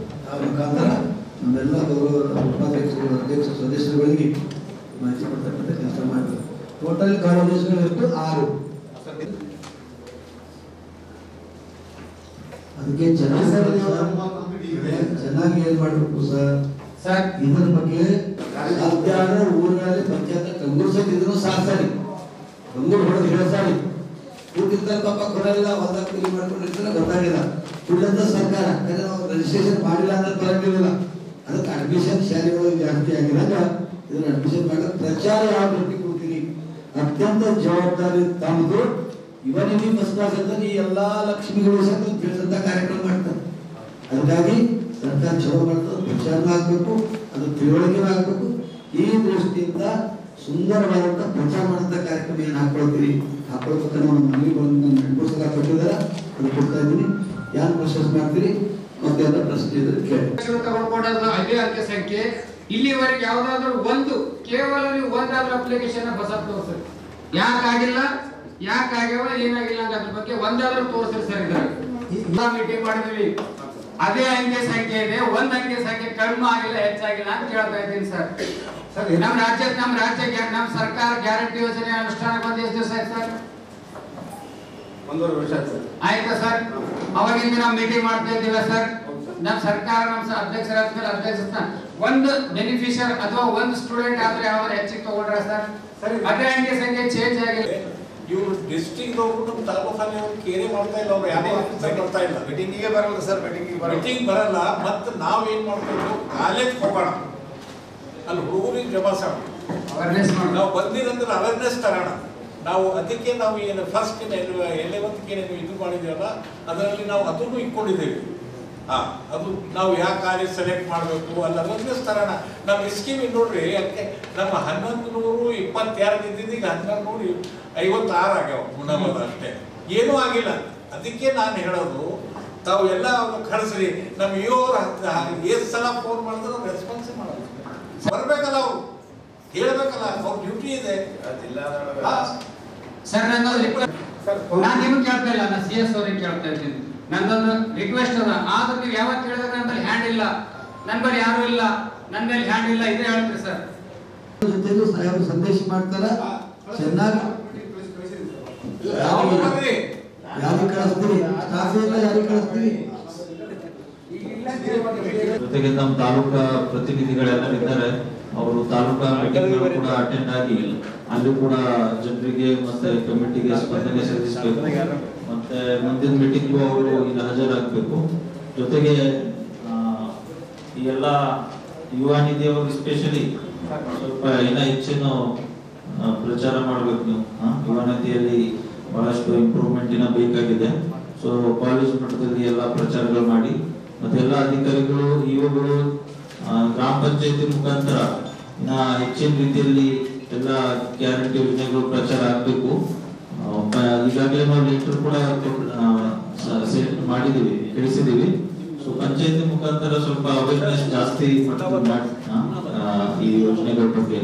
ಆ ಮುಖಾಂತರ ನಮ್ಮೆಲ್ಲ ಗೌರವ ಉಪಾಧ್ಯಕ್ಷರು, ಅಧ್ಯಕ್ಷ ಸದಸ್ಯರುಗಳಿಗೆ ಮಾಹಿತಿ ಕೊಡ್ತಕ್ಕಂಥ ಕೆಲಸ ಮಾಡ್ತಾರೆ. ಟೋಟಲ್ ಕಾಲೇಜಸ್ಗಳು ಎಷ್ಟು? 6. ಅದಕ್ಕೆ ಚೆನ್ನಾಗಿ ಏನ್ ಮಾಡಬೇಕು ಸರ್, ಇದ್ರ ಬಗ್ಗೆ ಸಾಧ್ಯ ಆದ್ರೆ ಊರಿನಲ್ಲಿ ಪಂಚಾಯತ್ ಕಂಗೂರು ಸಹಿತ ಇದನ್ನು ಸಾಕ್ಸಾರಿ, ಕಂಗೂರು ಹೊಡೆದು ಹೇಳ್ಸಾರಿ. ಊಟಿರ್ತಾರೆ ಪಾಪ ಕೊಡಲಿಲ್ಲ, ಹೊಲದಾಗ ಕೂಲಿ ಮಾಡ್ಕೊಂಡಿರ್ತಾರೆ, ಗೊತ್ತಾಗಿಲ್ಲ. ಉಳ್ಳಂತ ಸರ್ಕಾರ ನಾವು ರಿಜಿಸ್ಟ್ರೇಷನ್ ಮಾಡಿಲ್ಲ ಅಂದ್ರೆ ಬರಂಗಿಲ್ಲ. ಅದಕ್ಕೆ ಅಡ್ಮಿಷನ್ ಶಾಲೆಗಳು ಜಾಸ್ತಿ ಆಗಿದಾಗ ಇದನ್ನ ಅಡ್ಮಿಷನ್ ಮಾಡಿದ್ರೆ ಪ್ರಚಾರ ಯಾವ ರೀತಿ ಕೊಡ್ತೀರಿ, ಅತ್ಯಂತ ಜವಾಬ್ದಾರಿ ತಮ್ಮದು. ಇವನಿಗೆ ಫಸ್ಟ್ ಕ್ಲಾಸ್ ಅಂತ ಈ ಎಲ್ಲಾ ಲಕ್ಷ್ಮಿಗಳು ತಿಳಿಸಂತ ಕಾರ್ಯಕ್ರಮ ಮಾಡ್ತಾರೆ. ಅದಕ್ಕಾಗಿ ಸರ್ಕಾರ ಚಲೋ ಮಾಡ್ತದೆ, ಪ್ರಚಾರ ಆಗಬೇಕು, ಅದು ತಿಳುವಳಿಕೆ ಆಗಬೇಕು. ಈ ದೃಷ್ಟಿಯಿಂದ ಸುಂದರವಾದಂತ ಪ್ರಚಾರ ಮಾಡುವಂತ ಕಾರ್ಯಕ್ರಮ ಏನು ಹಾಕೊಳ್ಬೇಕು ನಮ್ಮ ಮನೆಗೆ ಒಂದು 2 ಸಲ ಕೊಟ್ಟಿದ್ದಾರೆ, ಅದು ಕೊಡ್ತಾ ಇದ್ದೀನಿ. ಯಾರು ಪ್ರೊಸೆಸ್ ಮಾಡ್ತೀರಿ ಮತ್ತೆ ಎಲ್ಲ ಪ್ರಶ್ನೆ ಇದ್ರೆ ಕೇಳಿ. ತಗೊಂಡ್ಕೊಂಡದ್ದು ಅದೇ ಅಂಕೆ ಸಂಖ್ಯೆ. ಇಲ್ಲಿವರೆಗೆ ಯಾವ್ದಾದ್ರು ಒಂದು, ಕೇವಲ ನೀವು ಒಂದಾದ್ರೂ ಅಪ್ಲಿಕೇಶನ್ ಬಸತ್ ತೋರಿಸ್ರಿ. ಯಾಕಾಗಿಲ್ಲ, ಯಾಕಾಗ್ಯಾವ, ಏನಾಗಿಲ್ಲ ಅಂತ ಅದ್ರ ಬಗ್ಗೆ ಒಂದಾದ್ರೂ ತೋರಿಸ್ರಿ ಸರ್. ಇದ್ರಾಗ ಮೀಟಿಂಗ್ ಮಾಡಿದ್ವಿ, ಅದೇ ಅಂಕೆ ಸಂಖ್ಯೆ ಇದೆ, ಒಂದ್ ಅಂಕೆ ಸಂಖ್ಯೆ ಕಡಿಮೆ ಆಗಿಲ್ಲ, ಹೆಚ್ಚಾಗಿಲ್ಲ ಅಂತ ಕೇಳ್ತಾ ಇದ್ದೀನಿ ಸರ್. ನಮ್ಮ ರಾಜ್ಯ ಸರ್ಕಾರ ಗ್ಯಾರಂಟಿ ಯೋಜನೆ ಅನುಷ್ಠಾನಕ್ಕೆ ಬಂದು ಎಷ್ಟು ದಿವಸ ಆಯ್ತು ಸರ್? 1.5 ವರ್ಷ ಆಯ್ತಾ ಸರ್? ಅವಾಗಿಂದ ನಾವು ಮೀಟಿಂಗ್ ಮಾಡ್ತಾ ಇದ್ದೀವಿ ಸರ್. ನಮ್ಮ ಸರ್ಕಾರ, ನಮ್ಮ ಅಧ್ಯಕ್ಷರಾದ್ಮೇಲೆ ಅಧ್ಯಕ್ಷ ಒಂದು ಬೆನಿಫಿಷಿಯರ್ ಅಥವಾ ಒಂದು ಸ್ಟೂಡೆಂಟ್ ಆದ್ರೆ ಯಾವ ಹೆಚ್ಚಿಗೆ ತಗೊಂಡ್ರ ಸರ್? ಅದೇ ಅಂಕೆ ಸಂಖ್ಯೆ ಚೇಂಜ್ ಆಗಿದೆ. ಇವರು ಡಿಸ್ಟ್ರಿಕ್ಟ್ ಅವರು ನಮ್ಮ ತಾಲೂಕಲ್ಲಿ ಅವರು ಕೇರೆ ಮಾಡ್ತಾ ಇಲ್ಲ, ಅವ್ರು ಯಾರೇ ಬರ್ತಾ ಇಲ್ಲ. ಮೀಟಿಂಗಿಗೆ ಬರಲ್ಲ ಸರ್, ಮೀಟಿಂಗ್ ಬರಲ್ಲ. ಮತ್ತು ನಾವೇನ್ ಮಾಡ್ಕೊಂಡು ಕಾಲೇಜ್ ಹೋಗೋಣ, ಅಲ್ಲಿ ಹುಡುಗರಿಗೆ ಜಮಾಸೋಣ, ಅವೇರ್ನೆಸ್ ಮಾಡೋಣ. ನಾವು ಬಂದಿರಂದ್ರೆ ಅವೇರ್ನೆಸ್ ತರೋಣ. ನಾವು ಅದಕ್ಕೆ ನಾವು ಏನು ಫಸ್ಟ್ 11ಕ್ಕೆ ಏನು ಇದು ಮಾಡಿದ್ದೀವಲ್ಲ, ಅದರಲ್ಲಿ ನಾವು ಅದನ್ನು ಇಟ್ಕೊಂಡಿದ್ದೇವೆ. ಅದು ನಾವು ಯಾವ ಕಾಲೇಜ್ ಸೆಲೆಕ್ಟ್ ಮಾಡಬೇಕು ಅಲ್ಲ ಅವೇರ್ನೆಸ್ ತರೋಣ. ನಮ್ಮ ಸ್ಕೀಮ್ ನೋಡ್ರಿ, ಅದಕ್ಕೆ ನಮ್ಮ 1122 ಇದ್ದಿದ್ದು ಈಗ 1156 ಆಗ್ಯಾವ ನಮ್ಮದು ಅಷ್ಟೇ, ಏನೂ ಆಗಿಲ್ಲ. ಅದಕ್ಕೆ ನಾನು ಹೇಳೋದು, ತಾವು ಎಲ್ಲ ಕಳಿಸ್ರಿ. ನಮ್ಮ ಇವ್ರು ಎಷ್ಟು ಸಲ ಫೋನ್ ಮಾಡಿದ್ರೆ ಅವ್ರು ರೆಸ್ಪಾನ್ಸ್ ಮಾಡೋದು ಬರ್ಬೇಕಲ್ಲ, ಅವ್ರು ಹೇಳ್ಬೇಕಲ್ಲ, ಅವ್ರ ಡ್ಯೂಟಿ ಇದೆ. ಸರ್ ನಾನು ನಿಮ್ಗೆ ಕೇಳ್ತಾ ಇಲ್ಲ, ನಾನು CS ಅವ್ರಿಗೆ ಕೇಳ್ತಾ ಇದ್ದೀನಿ. ನಂದೊಂದು ರಿಕ್ವೆಸ್ಟ್ ಅದ, ಆದ್ರೆ ನೀವು ಯಾವತ್ತು ಹೇಳಿದ್ರೆ ನನ್ನ ಬಳಿ ಹ್ಯಾಂಡ್ ಇಲ್ಲ, ನನ್ನ ಬಳಿ ಯಾರು ಇಲ್ಲ, ನನ್ನ ಮೇಲೆ ಹ್ಯಾಂಡ್ ಇಲ್ಲ, ಇದೇ ಹೇಳ್ತೀರಿ ಸರ್. ಜೊತೆಗೂ ಸಾಹೇಬರು ಸಂದೇಶ ಮಾಡ್ತಾರ, ಚೆನ್ನಾಗಿ ಯಾರಿಗೆ ಕಳಿಸ್ತೀರಿ, ಸ್ಟಾಫ್ ಇಲ್ಲ ಯಾರಿಗೆ ಕಳಿಸ್ತೀರಿ. ಜೊತೆಗೆ ನಮ್ಮ ತಾಲೂಕಾ ಪ್ರತಿನಿಧಿಗಳೆಲ್ಲ ಇದ್ದಾರೆ, ಅವರು ತಾಲೂಕಾ ಮೀಟಿಂಗ್ ಕೂಡ ಅಟೆಂಡ್ ಆಗಿ ಅಲ್ಲಿ ಕೂಡ ಜನರಿಗೆ ಮತ್ತೆ ಕಮಿಟಿಗೆ ಸ್ಪಂದನೆ ಸಲ್ಲಿಸಬೇಕು. ಮತ್ತೆ ಮುಂದಿನ ಮೀಟಿಂಗು ಅವರು ಇಲ್ಲಿ ಹಾಜರಾಗಬೇಕು. ಜೊತೆಗೆ ಈ ಎಲ್ಲ ಯುವ ನಿಧಿ ಅವರು ಸ್ಪೆಷಲಿ ಸ್ವಲ್ಪ ಏನೋ ಹೆಚ್ಚಿನ ಪ್ರಚಾರ ಮಾಡಬೇಕು. ನೀವು ಯುವ ನಿಧಿಯಲ್ಲಿ ಬಹಳಷ್ಟು ಇಂಪ್ರೂವ್ಮೆಂಟ್ ಬೇಕಾಗಿದೆ. ಸೊ ಕಾಲೇಜ್ ಮಟ್ಟದಲ್ಲಿ ಎಲ್ಲ ಪ್ರಚಾರಗಳು ಮಾಡಿ, ಮತ್ತೆ ಎಲ್ಲ ಅಧಿಕಾರಿಗಳು, ಇವುಗಳು ಗ್ರಾಮ ಪಂಚಾಯತಿ ಮುಖಾಂತರ ಹೆಚ್ಚಿನ ರೀತಿಯಲ್ಲಿ ಎಲ್ಲ ಗ್ಯಾರಂಟಿ ಯೋಜನೆಗಳು ಪ್ರಚಾರ ಆಗಬೇಕು. ಈಗಾಗಲೇ ನಾವು ಲೆಟರ್ ಕೂಡ ಮಾಡಿದೀವಿ, ಕಳಿಸಿದೀವಿ. ಸೊ ಪಂಚಾಯತಿ ಮುಖಾಂತರ ಸ್ವಲ್ಪ ಅವೇರ್ನೆಸ್ ಜಾಸ್ತಿ ಈ ಯೋಜನೆಗಳ ಬಗ್ಗೆ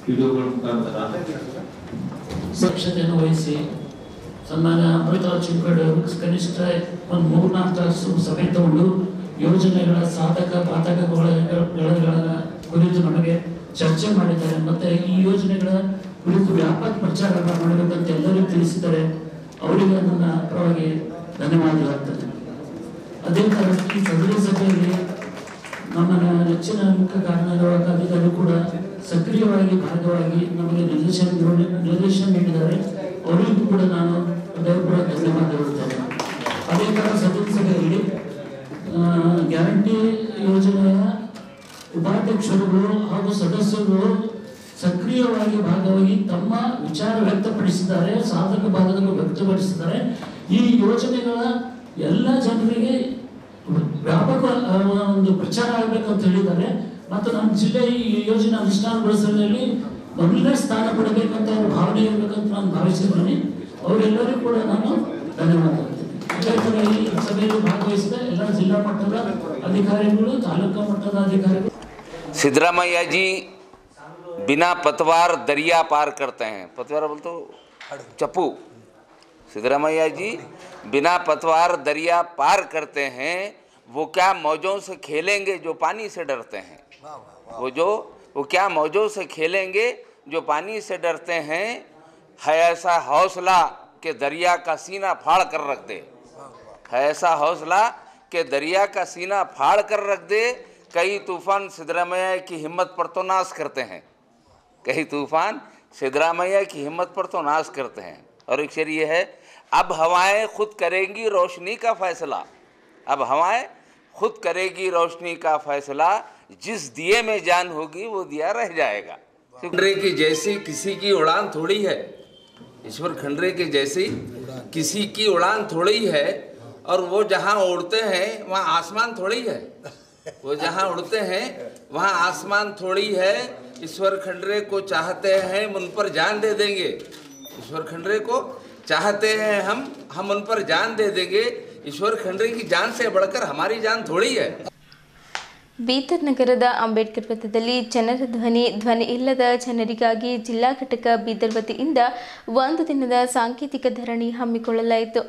ವಿಡಿಯೋಗಳ ಮುಖಾಂತರ ಸ್ವಚ್ಛತೆಯನ್ನು ವಹಿಸಿ ಸನ್ಮಾನ್ಯ ಅಮೃತರಾವ್ ಚಿಕ್ಕಬೇಡಿ ಕನಿಷ್ಠ ಒಂದು 3-4 ತಾಸು ಸಭೆ ತಗೊಂಡು ಯೋಜನೆಗಳ ಸಾಧಕ ಬಾಧಕಗಳ ಕುರಿತು ನಮಗೆ ಚರ್ಚೆ ಮಾಡಿದ್ದಾರೆ. ಮತ್ತೆ ಈ ಯೋಜನೆಗಳ ಕುರಿತು ವ್ಯಾಪಕ ಪ್ರಚಾರ ಮಾಡಬೇಕಂತ ಎಲ್ಲರಿಗೂ ತಿಳಿಸಿದ್ದಾರೆ. ಅವರಿಗೆ ನನ್ನ ಪರವಾಗಿ ಧನ್ಯವಾದಗಳಾಗ್ತದೆ. ಅದೇ ತರ ಈ ಸದರಿ ಸಭೆಯಲ್ಲಿ ನಮ್ಮ ನೆಚ್ಚಿನ ಮುಖ್ಯ ಕಾರ್ಯನಿರ್ವಾಹಕ ಕೂಡ ಸಕ್ರಿಯವಾಗಿ ಭಾಗವಾಗಿ ನಮಗೆ ನಿರ್ದೇಶನ ನೀಡಿದ್ದಾರೆ. ಅವರಿಗೂ ಕೂಡ ನಾನು ಹೃದಯಪೂರ್ವಕ ಧನ್ಯವಾದಗಳು. ಅದೇ ತರ ಸದರಿ ಸಭೆಯಲ್ಲಿ ಗ್ಯಾರಂಟಿ ಯೋಜನೆಯ ಉಪಾಧ್ಯಕ್ಷರುಗಳು ಹಾಗೂ ಸದಸ್ಯರು ಸಕ್ರಿಯವಾಗಿ ಭಾಗವಾಗಿ ತಮ್ಮ ವಿಚಾರ ವ್ಯಕ್ತಪಡಿಸಿದ್ದಾರೆ, ಸಾಧಕ ಬಾಧಕಗಳು ವ್ಯಕ್ತಪಡಿಸಿದ್ದಾರೆ. ಈ ಯೋಜನೆಗಳ ಎಲ್ಲ ಜನರಿಗೆ ವ್ಯಾಪಕ ಒಂದು ಪ್ರಚಾರ ಆಗಬೇಕಂತ ಹೇಳಿದ್ದಾರೆ. ಮತ್ತು ನಮ್ಮ ಜಿಲ್ಲೆ ಈ ಯೋಜನೆ ಅನುಷ್ಠಾನಗೊಳಿಸುವಲ್ಲಿ ಮೊದಲನೇ ಸ್ಥಾನ ಪಡಬೇಕಂತ ಅವ್ರ ಭಾವನೆ ಇರಬೇಕಂತ ನಾನು ಭಾವಿಸಿದ್ದೀನಿ. ಅವರೆಲ್ಲರಿಗೂ ಕೂಡ ನಾನು ಧನ್ಯವಾದ ಹೇಳ್ತೀನಿ. ಈ ಸಭೆಯಲ್ಲಿ ಭಾಗವಹಿಸಿದ ಎಲ್ಲ ಜಿಲ್ಲಾ ಮಟ್ಟದ ಅಧಿಕಾರಿಗಳು, ತಾಲೂಕಾ ಮಟ್ಟದ ಅಧಿಕಾರಿಗಳು. सिद्धरामैया जी बिना पतवार दरिया पार करते हैं. पतवार बोलते चप्पू. सिद्धरामैया जी बिना पतवार दरिया पार करते हैं. वो क्या मौजों से खेलेंगे जो पानी से डरते हैं. वो क्या मौजों से खेलेंगे जो पानी से डरते हैं. है ऐसा हौसला कि दरिया का सीना फाड़ कर रख दे. है ऐसा हौसला कि दरिया का सीना फाड़ कर रख दे. कई तूफान सिद्धरामैया की हिम्मत पर तो नाश करते हैं. कई तूफान सिद्धरामैया की हिम्मत पर तो नाश करते हैं. और एक शेर ये है, अब हवाएं खुद करेंगी रोशनी का फैसला. अब हवाएं खुद करेगी रोशनी का फैसला. जिस दिए में जान होगी वो दिया रह जाएगा. खंडरे की जैसी किसी की उड़ान थोड़ी है. ईश्वर खंडरे के जैसी किसी की उड़ान थोड़ी है. और वो जहाँ उड़ते हैं वहाँ आसमान थोड़ी है. वो जहाँ उड़ते हैं वहाँ आसमान थोड़ी है. ईश्वर खंडरे को चाहते हैं हम उन पर जान दे देंगे. ईश्वर खंडरे को चाहते हैं हम उन पर जान दे देंगे. ईश्वर खंडरे की जान से बढ़कर हमारी जान थोड़ी है. ಬೀದರ್ ನಗರದ ಅಂಬೇಡ್ಕರ್ ವೃತ್ತದಲ್ಲಿ ಜನರ ಧ್ವನಿ ಇಲ್ಲದ ಜನರಿಗಾಗಿ ಜಿಲ್ಲಾ ಘಟಕ ಬೀದರ್ ವತಿಯಿಂದ ಒಂದು ದಿನದ ಸಾಂಕೇತಿಕ ಧರಣಿ ಹಮ್ಮಿಕೊಳ್ಳಲಾಯಿತು.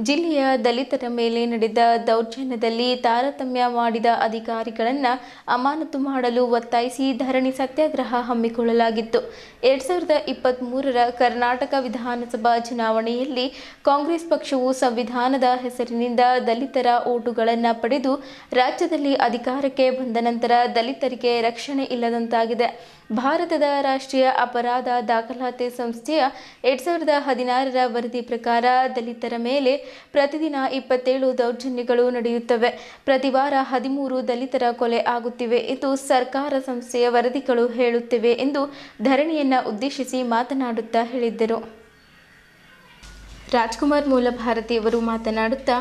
ಜಿಲ್ಲೆಯ ದಲಿತರ ಮೇಲೆ ನಡೆದ ದೌರ್ಜನ್ಯದಲ್ಲಿ ತಾರತಮ್ಯ ಮಾಡಿದ ಅಧಿಕಾರಿಗಳನ್ನು ಅಮಾನತು ಮಾಡಲು ಒತ್ತಾಯಿಸಿ ಧರಣಿ ಸತ್ಯಾಗ್ರಹ ಹಮ್ಮಿಕೊಳ್ಳಲಾಗಿತ್ತು. 2023ರ ಕರ್ನಾಟಕ ವಿಧಾನಸಭಾ ಚುನಾವಣೆಯಲ್ಲಿ ಕಾಂಗ್ರೆಸ್ ಪಕ್ಷವು ಸಂವಿಧಾನದ ಹೆಸರಿನಿಂದ ದಲಿತರ ಓಟುಗಳನ್ನು ಪಡೆದು ರಾಜ್ಯದಲ್ಲಿ ಅಧಿಕಾರಕ್ಕೆ ಬಂದ ನಂತರ ದಲಿತರಿಗೆ ರಕ್ಷಣೆ ಇಲ್ಲದಂತಾಗಿದೆ. ಭಾರತದ ರಾಷ್ಟ್ರೀಯ ಅಪರಾಧ ದಾಖಲಾತಿ ಸಂಸ್ಥೆಯ 2016ರ ವರದಿ ಪ್ರಕಾರ ದಲಿತರ ಮೇಲೆ ಪ್ರತಿದಿನ 27 ದೌರ್ಜನ್ಯಗಳು ನಡೆಯುತ್ತವೆ. ಪ್ರತಿ ವಾರ 13 ದಲಿತರ ಕೊಲೆ ಆಗುತ್ತಿವೆ ಎಂದು ಸರ್ಕಾರ ಸಂಸ್ಥೆಯ ವರದಿಗಳು ಹೇಳುತ್ತಿವೆ ಎಂದು ಧರಣಿಯನ್ನು ಉದ್ದೇಶಿಸಿ ಮಾತನಾಡುತ್ತಾ ಹೇಳಿದ್ದರು. ರಾಜ್ಕುಮಾರ್ ಮೂಲಭಾರತಿಯವರು ಮಾತನಾಡುತ್ತಾ,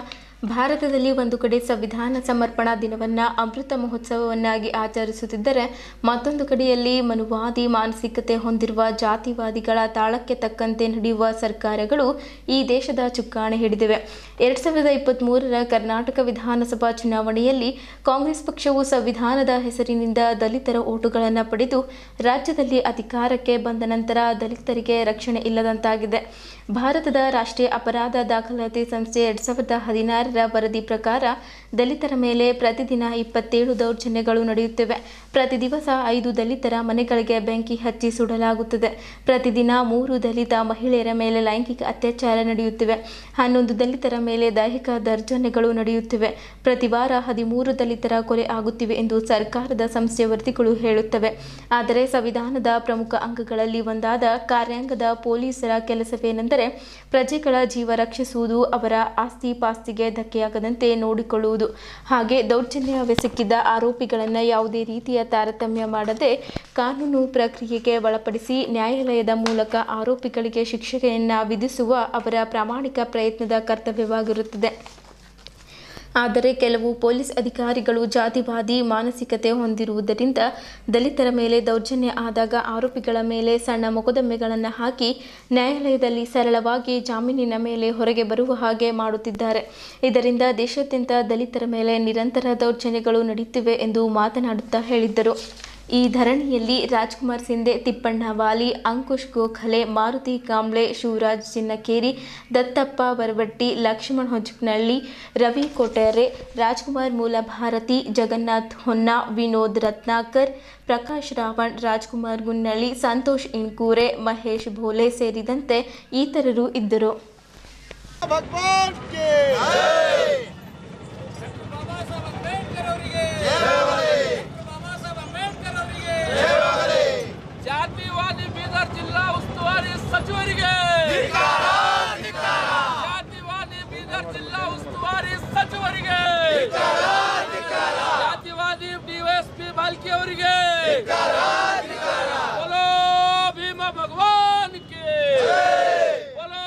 ಭಾರತದಲ್ಲಿ ಒಂದು ಕಡೆ ಸಂವಿಧಾನ ಸಮರ್ಪಣಾ ದಿನವನ್ನು ಅಮೃತ ಮಹೋತ್ಸವವನ್ನಾಗಿ ಆಚರಿಸುತ್ತಿದ್ದರೆ, ಮತ್ತೊಂದು ಕಡೆಯಲ್ಲಿ ಮನುವಾದಿ ಮಾನಸಿಕತೆ ಹೊಂದಿರುವ ಜಾತಿವಾದಿಗಳ ತಾಳಕ್ಕೆ ತಕ್ಕಂತೆ ನಡೆಯುವ ಸರ್ಕಾರಗಳು ಈ ದೇಶದ ಚುಕ್ಕಾಣಿ ಹಿಡಿದಿವೆ. 2023ರ ಕರ್ನಾಟಕ ವಿಧಾನಸಭಾ ಚುನಾವಣೆಯಲ್ಲಿ ಕಾಂಗ್ರೆಸ್ ಪಕ್ಷವು ಸಂವಿಧಾನದ ಹೆಸರಿನಿಂದ ದಲಿತರ ಓಟುಗಳನ್ನು ಪಡೆದು ರಾಜ್ಯದಲ್ಲಿ ಅಧಿಕಾರಕ್ಕೆ ಬಂದ ನಂತರ ದಲಿತರಿಗೆ ರಕ್ಷಣೆ ಇಲ್ಲದಂತಾಗಿದೆ. ಭಾರತದ ರಾಷ್ಟ್ರೀಯ ಅಪರಾಧ ದಾಖಲಾತಿ ಸಂಸ್ಥೆ 2016ರ ವರದಿ ಪ್ರಕಾರ ದಲಿತರ ಮೇಲೆ ಪ್ರತಿದಿನ 27 ದೌರ್ಜನ್ಯಗಳು ನಡೆಯುತ್ತಿವೆ. ಪ್ರತಿ ದಿವಸ 5 ದಲಿತರ ಮನೆಗಳಿಗೆ ಬೆಂಕಿ ಹಚ್ಚಿ ಸುಡಲಾಗುತ್ತದೆ. ಪ್ರತಿದಿನ 3 ದಲಿತ ಮಹಿಳೆಯರ ಮೇಲೆ ಲೈಂಗಿಕ ಅತ್ಯಾಚಾರ ನಡೆಯುತ್ತಿವೆ. 11 ದಲಿತರ ಮೇಲೆ ದೈಹಿಕ ದೌರ್ಜನ್ಯಗಳು ನಡೆಯುತ್ತಿವೆ. ಪ್ರತಿ ವಾರ 13 ದಲಿತರ ಕೊಲೆ ಆಗುತ್ತಿವೆ ಎಂದು ಸರ್ಕಾರದ ಸಂಸ್ಥೆಯ ವರದಿಗಳು ಹೇಳುತ್ತವೆ. ಆದರೆ ಸಂವಿಧಾನದ ಪ್ರಮುಖ ಅಂಗಗಳಲ್ಲಿ ಒಂದಾದ ಕಾರ್ಯಾಂಗದ ಪೊಲೀಸರ ಕೆಲಸವೇನೆಂದರೆ ಪ್ರಜೆಗಳ ಜೀವ ರಕ್ಷಿಸುವುದು, ಅವರ ಆಸ್ತಿ ಪಾಸ್ತಿಗೆ ಧಕ್ಕೆಯಾಗದಂತೆ ನೋಡಿಕೊಳ್ಳುವುದು. ಹಾಗೆ ದೌರ್ಜನ್ಯವೆಸಗಿದ ಆರೋಪಿಗಳನ್ನು ಯಾವುದೇ ರೀತಿಯ ತಾರತಮ್ಯ ಮಾಡದೆ ಕಾನೂನು ಪ್ರಕ್ರಿಯೆಗೆ ಒಳಪಡಿಸಿ ನ್ಯಾಯಾಲಯದ ಮೂಲಕ ಆರೋಪಿಗಳಿಗೆ ಶಿಕ್ಷೆಯನ್ನು ವಿಧಿಸುವ ಅವರ ಪ್ರಾಮಾಣಿಕ ಪ್ರಯತ್ನದ ಕರ್ತವ್ಯವಾಗಿರುತ್ತದೆ. ಆದರೆ ಕೆಲವು ಪೊಲೀಸ್ ಅಧಿಕಾರಿಗಳು ಜಾತಿವಾದಿ ಮಾನಸಿಕತೆ ಹೊಂದಿರುವುದರಿಂದ ದಲಿತರ ಮೇಲೆ ದೌರ್ಜನ್ಯ ಆದಾಗ ಆರೋಪಿಗಳ ಮೇಲೆ ಸಣ್ಣ ಮೊಕದ್ದಮೆಗಳನ್ನು ಹಾಕಿ ನ್ಯಾಯಾಲಯದಲ್ಲಿ ಸರಳವಾಗಿ ಜಾಮೀನಿನ ಮೇಲೆ ಹೊರಗೆ ಬರುವ ಹಾಗೆ ಮಾಡುತ್ತಿದ್ದಾರೆ. ಇದರಿಂದ ದೇಶಾದ್ಯಂತ ದಲಿತರ ಮೇಲೆ ನಿರಂತರ ದೌರ್ಜನ್ಯಗಳು ನಡೆಯುತ್ತಿವೆ ಎಂದು ಮಾತನಾಡುತ್ತಾ ಹೇಳಿದ್ದರು. ಈ ಧರಣಿಯಲ್ಲಿ ರಾಜ್ಕುಮಾರ್ ಸಿಂಧೆ, ತಿಪ್ಪಣ್ಣ ವಾಲಿ, ಅಂಕುಶ್ ಗೋಖಲೆ, ಮಾರುತಿ ಕಾಂಬ್ಳೆ, ಶಿವರಾಜ್ ಚಿನ್ನಕೇರಿ, ದತ್ತಪ್ಪ ವರವಟ್ಟಿ, ಲಕ್ಷ್ಮಣ್ ಹೊಜಕ್ನಳ್ಳಿ, ರವಿ ಕೊಟೇರೆ, ರಾಜ್ಕುಮಾರ್ ಮೂಲಭಾರತಿ, ಜಗನ್ನಾಥ್ ಹೊನ್ನ, ವಿನೋದ್ ರತ್ನಾಕರ್, ಪ್ರಕಾಶ್ ರಾವಣ್, ರಾಜ್ಕುಮಾರ್ ಗುನ್ನಳ್ಳಿ, ಸಂತೋಷ್ ಇನ್ಕೂರೆ, ಮಹೇಶ್ ಭೋಲೆ ಸೇರಿದಂತೆ ಇತರರು ಇದ್ದರು. ಜಾತಿವಾದಿ ಬೀದರ್ ಜಿಲ್ಲಾ ಉಸ್ತುವಾರಿ ಸಚಿವರಿಗೆ, ಜಾತಿವಾದಿ ಬೀದರ್ ಜಿಲ್ಲಾ ಉಸ್ತುವಾರಿ ಸಚಿವರಿಗೆ, ಜಾತಿವಾದಿ ಡಿವೈಎಸ್ಪಿ ಬಾಲ್ಕಿ ಅವರಿಗೆ बोलो भीम भगवान के, बोलो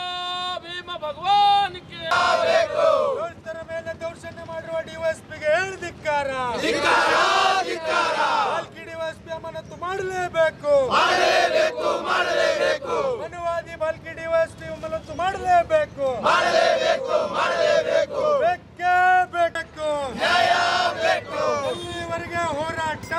भीम भगवान के. ಮಾಡಲೇಬೇಕು ಮನುವಾದಿ ಬಾಲ್ಕಿ ಡಿವೈಎಸ್ಪಿ ಅಮಾನತು ಮಾಡಲೇಬೇಕು ಬೇಕೇ ಬೇಕು ಎಲ್ಲಿವರೆಗೆ ಹೋರಾಟ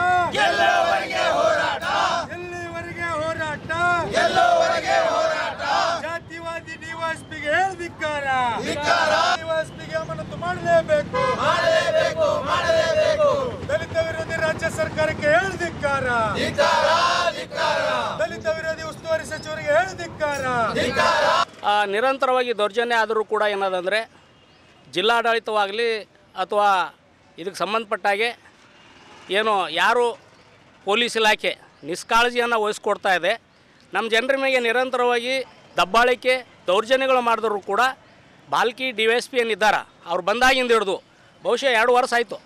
ಜಾತಿವಾದಿ ಡಿವೈಎಸ್ಪಿಗೆ ಹೇಳ್ದಿಕ್ಕಾರ ಡಿವೈಎಸ್ಪಿಗೆ ಅಮಾನತು ಮಾಡಲೇಬೇಕು ದಲಿತ ವಿರೋಧಿ ರಾಜ್ಯ ಸರ್ಕಾರಕ್ಕೆ ಹೇಳ್ದಿಕ್ಕಾರ ದಲಿತ ವಿರೋಧಿ ಉಸ್ತುವಾರಿ ಸಚಿವರಿಗೆ ಹೇಳ್ದಿಕ್ಕಾರ ನಿರಂತರವಾಗಿ ದೌರ್ಜನ್ಯ ಆದರೂ ಕೂಡ ಏನದಂದರೆ ಜಿಲ್ಲಾಡಳಿತವಾಗಲಿ ಅಥವಾ ಇದಕ್ಕೆ ಸಂಬಂಧಪಟ್ಟಾಗೆ ಏನು ಯಾರು ಪೊಲೀಸ್ ಇಲಾಖೆ ನಿಷ್ಕಾಳಜಿಯನ್ನು ವಹಿಸ್ಕೊಡ್ತಾ ಇದೆ. ನಮ್ಮ ಜನರ ಮೇಲೆ ನಿರಂತರವಾಗಿ ದಬ್ಬಾಳಿಕೆ ದೌರ್ಜನ್ಯಗಳು ಮಾಡಿದ್ರು ಕೂಡ ಬಾಲ್ಕಿ DYSP ಏನಿದ್ದಾರೆ ಅವ್ರು ಬಂದಾಗಿಂದ ಹಿಡಿದು ಬಹುಶಃ 2 ವರ್ಷ ಆಯಿತು.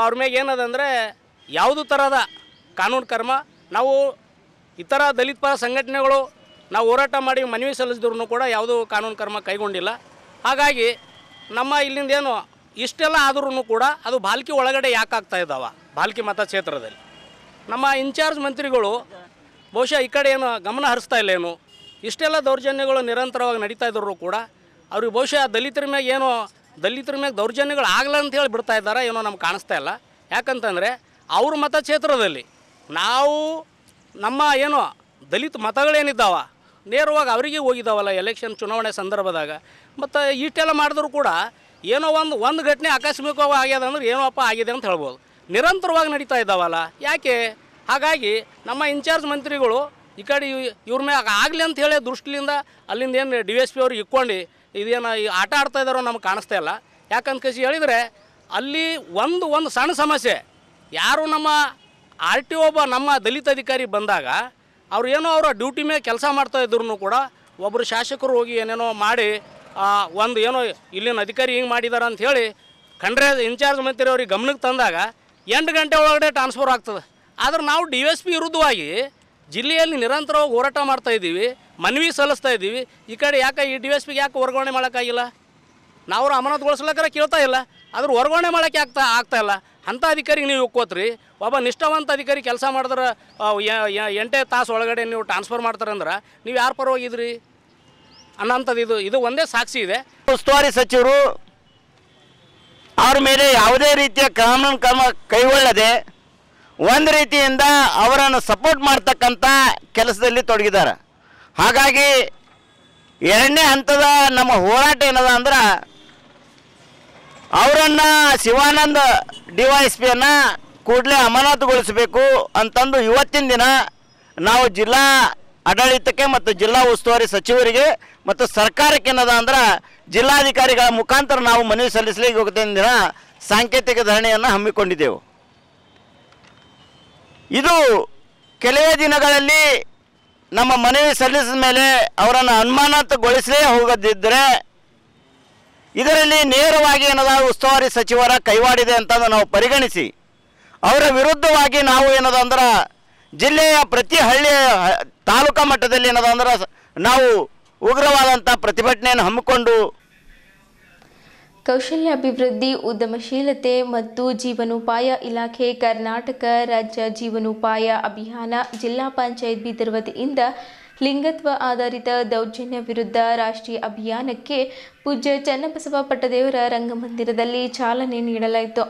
ಅವ್ರ ಮೇಲೆ ಏನದಂದರೆ ಯಾವುದೂ ಥರದ ಕಾನೂನು ಕ್ರಮ ನಾವು ಇತರ ದಲಿತ ಪರ ಸಂಘಟನೆಗಳು ನಾವು ಹೋರಾಟ ಮಾಡಿ ಮನವಿ ಸಲ್ಲಿಸಿದ್ರು ಕೂಡ ಯಾವುದೂ ಕಾನೂನು ಕ್ರಮ ಕೈಗೊಂಡಿಲ್ಲ. ಹಾಗಾಗಿ ನಮ್ಮ ಇಲ್ಲಿಂದ ಏನು ಇಷ್ಟೆಲ್ಲ ಆದ್ರೂ ಕೂಡ ಅದು ಬಾಲ್ಕಿ ಒಳಗಡೆ ಯಾಕೆ ಆಗ್ತಾ ಇದ್ದಾವೆ ಬಾಲ್ಕಿ ಮತಕ್ಷೇತ್ರದಲ್ಲಿ ನಮ್ಮ ಇನ್ಚಾರ್ಜ್ ಮಂತ್ರಿಗಳು ಬಹುಶಃ ಈ ಕಡೆ ಏನು ಗಮನ ಹರಿಸ್ತಾ ಇಲ್ಲ ಏನು ಇಷ್ಟೆಲ್ಲ ದೌರ್ಜನ್ಯಗಳು ನಿರಂತರವಾಗಿ ನಡೀತಾ ಇದ್ರು ಕೂಡ ಅವ್ರಿಗೆ ಬಹುಶಃ ದಲಿತರ ಮೇಲೆ ದೌರ್ಜನ್ಯಗಳು ಆಗಲ್ಲ ಅಂತ ಹೇಳಿ ಬಿಡ್ತಾ ಇದ್ದಾರೆ ಏನೋ ನಮ್ಗೆ ಕಾಣಿಸ್ತಾ ಇಲ್ಲ. ಯಾಕಂತಂದರೆ ಅವ್ರ ಮತಕ್ಷೇತ್ರದಲ್ಲಿ ನಾವು ನಮ್ಮ ಏನೋ ದಲಿತ ಮತಗಳೇನಿದ್ದಾವ ನೇರವಾಗಿ ಅವರಿಗೆ ಹೋಗಿದ್ದಾವಲ್ಲ ಎಲೆಕ್ಷನ್ ಚುನಾವಣೆ ಸಂದರ್ಭದಾಗ. ಮತ್ತು ಇಷ್ಟೆಲ್ಲ ಮಾಡಿದ್ರು ಕೂಡ ಏನೋ ಒಂದು ಘಟನೆ ಆಕಸ್ಮಿಕವಾಗಿ ಆಗ್ಯದ ಅಂದ್ರೆ ಏನೋಪ್ಪ ಆಗಿದೆ ಅಂತ ಹೇಳ್ಬೋದು. ನಿರಂತರವಾಗಿ ನಡೀತಾ ಇದ್ದಾವಲ್ಲ ಯಾಕೆ? ಹಾಗಾಗಿ ನಮ್ಮ ಇನ್ಚಾರ್ಜ್ ಮಂತ್ರಿಗಳು ಈ ಕಡೆ ಇವ್ರ ಮ್ಯಾಗ ಆಗಲಿ ಅಂತ ಹೇಳಿ ದೃಷ್ಟಿಯಿಂದ ಅಲ್ಲಿಂದ ಏನು DYSP ಅವ್ರಿಗೆ ಇಕ್ಕೊಂಡು ಇದೇನು ಆಟ ಆಡ್ತಾ ಇದ್ದಾರೋ ನಮ್ಗೆ ಕಾಣಿಸ್ತಾ ಇಲ್ಲ. ಯಾಕಂತ ಕಸಿ ಹೇಳಿದರೆ ಅಲ್ಲಿ ಒಂದು ಸಣ್ಣ ಸಮಸ್ಯೆ ಯಾರು ನಮ್ಮ RTO ಒಬ್ಬ ನಮ್ಮ ದಲಿತ ಅಧಿಕಾರಿ ಬಂದಾಗ ಅವ್ರು ಏನೋ ಅವರ ಡ್ಯೂಟಿ ಮೇಲೆ ಕೆಲಸ ಮಾಡ್ತಾ ಇದ್ರು ಕೂಡ ಒಬ್ಬರು ಶಾಸಕರು ಹೋಗಿ ಏನೇನೋ ಮಾಡಿ ಒಂದು ಏನೋ ಇಲ್ಲಿನ ಅಧಿಕಾರಿ ಹಿಂಗೆ ಮಾಡಿದಾರೆ ಅಂತ ಹೇಳಿ ಖಂಡ್ರೆ ಇನ್ಚಾರ್ಜ್ ಮಂತ್ರಿ ಅವ್ರಿಗೆ ಗಮನಕ್ಕೆ ತಂದಾಗ 8 ಗಂಟೆ ಒಳಗಡೆ ಟ್ರಾನ್ಸ್ಫರ್ ಆಗ್ತದೆ. ಆದ್ರೆ ನಾವು DYSP ವಿರುದ್ಧವಾಗಿ ಜಿಲ್ಲೆಯಲ್ಲಿ ನಿರಂತರವಾಗಿ ಹೋರಾಟ ಮಾಡ್ತಾ ಇದ್ದೀವಿ, ಮನವಿ ಸಲ್ಲಿಸ್ತಾ ಇದ್ದೀವಿ. ಈ ಕಡೆ ಯಾಕೆ ಈ DYSPಗೆ ಯಾಕೆ ವರ್ಗಾವಣೆ ಮಾಡೋಕ್ಕಾಗಿಲ್ಲ? ನಾವು ಅಮಾನತುಗೊಳಿಸ್ಲಿಕ್ಕಾರ ಕೇಳ್ತಾ ಇಲ್ಲ, ಆದ್ರೆ ವರ್ಗಾವಣೆ ಮಾಡೋಕ್ಕೆ ಆಗ್ತಾ ಇಲ್ಲ. ಅಂಥ ಅಧಿಕಾರಿಗೆ ನೀವು ಒಕ್ಕೋತ್ರಿ. ಒಬ್ಬ ನಿಷ್ಠಾವಂತ ಅಧಿಕಾರಿ ಕೆಲಸ ಮಾಡಿದ್ರೆ 8 ತಾಸು ಒಳಗಡೆ ನೀವು ಟ್ರಾನ್ಸ್ಫರ್ ಮಾಡ್ತಾರಂದ್ರೆ ನೀವು ಯಾರು ಪರವಾಗಿದ್ರಿ ಅನ್ನೋಂಥದ್ದು ಇದು ಒಂದೇ ಸಾಕ್ಷಿ ಇದೆ. ಉಸ್ತುವಾರಿ ಸಚಿವರು ಅವ್ರ ಮೇಲೆ ಯಾವುದೇ ರೀತಿಯ ಕಾನೂನು ಕ್ರಮ ಕೈಗೊಳ್ಳದೆ ಒಂದು ರೀತಿಯಿಂದ ಅವರನ್ನು ಸಪೋರ್ಟ್ ಮಾಡ್ತಕ್ಕಂಥ ಕೆಲಸದಲ್ಲಿ ತೊಡಗಿದ್ದಾರೆ. ಹಾಗಾಗಿ 2ನೇ ಹಂತದ ನಮ್ಮ ಹೋರಾಟ ಏನದ ಅಂದ್ರೆ ಅವರನ್ನು ಶಿವಾನಂದ DYSPಯನ್ನು ಕೂಡಲೇ ಅಮಾನತುಗೊಳಿಸಬೇಕು ಅಂತಂದು ಇವತ್ತಿನ ದಿನ ನಾವು ಜಿಲ್ಲಾ ಆಡಳಿತಕ್ಕೆ ಮತ್ತು ಜಿಲ್ಲಾ ಉಸ್ತುವಾರಿ ಸಚಿವರಿಗೆ ಮತ್ತು ಸರ್ಕಾರಕ್ಕೆ ಏನದ ಅಂದ್ರೆ ಜಿಲ್ಲಾಧಿಕಾರಿಗಳ ಮುಖಾಂತರ ನಾವು ಮನವಿ ಸಲ್ಲಿಸಲಿಕ್ಕೆ ಇವತ್ತಿನ ದಿನ ಸಾಂಕೇತಿಕ ಧರಣಿಯನ್ನು ಹಮ್ಮಿಕೊಂಡಿದ್ದೆವು. ಇದು ಕೆಲವೇ ದಿನಗಳಲ್ಲಿ ನಮ್ಮ ಮನವಿ ಸಲ್ಲಿಸಿದ ಮೇಲೆ ಅವರನ್ನು ಅನುಮಾನಗೊಳಿಸಲೇ ಹೋಗದಿದ್ದರೆ ಇದರಲ್ಲಿ ನೇರವಾಗಿ ಏನದ ಉಸ್ತುವಾರಿ ಸಚಿವರ ಕೈವಾಡಿದೆ ಅಂತಂದು ನಾವು ಪರಿಗಣಿಸಿ ಅವರ ವಿರುದ್ಧವಾಗಿ ನಾವು ಏನದ ಅಂದ್ರೆ ಜಿಲ್ಲೆಯ ಪ್ರತಿ ಹಳ್ಳಿಯ ತಾಲೂಕಾ ಮಟ್ಟದಲ್ಲಿ ಏನದ ಅಂದ್ರೆ ನಾವು ಉಗ್ರವಾದಂಥ ಪ್ರತಿಭಟನೆಯನ್ನು ಹಮ್ಮಿಕೊಂಡು ಕೌಶಲ್ಯಾಭಿವೃದ್ಧಿ ಉದ್ಯಮಶೀಲತೆ ಮತ್ತು ಜೀವನೋಪಾಯ ಇಲಾಖೆ ಕರ್ನಾಟಕ ರಾಜ್ಯ ಜೀವನೋಪಾಯ ಅಭಿಯಾನ ಜಿಲ್ಲಾ ಪಂಚಾಯತ್ ಬೀದರ್ ವತಿಯಿಂದ ಲಿಂಗತ್ವ ಆಧಾರಿತ ದೌರ್ಜನ್ಯ ವಿರುದ್ಧ ರಾಷ್ಟ್ರೀಯ ಅಭಿಯಾನಕ್ಕೆ ಪೂಜ್ಯ ಚನ್ನಬಸವ ಪಟ್ಟದೇವರ ರಂಗಮಂದಿರದಲ್ಲಿ ಚಾಲನೆ ನೀಡಲಾಯಿತು.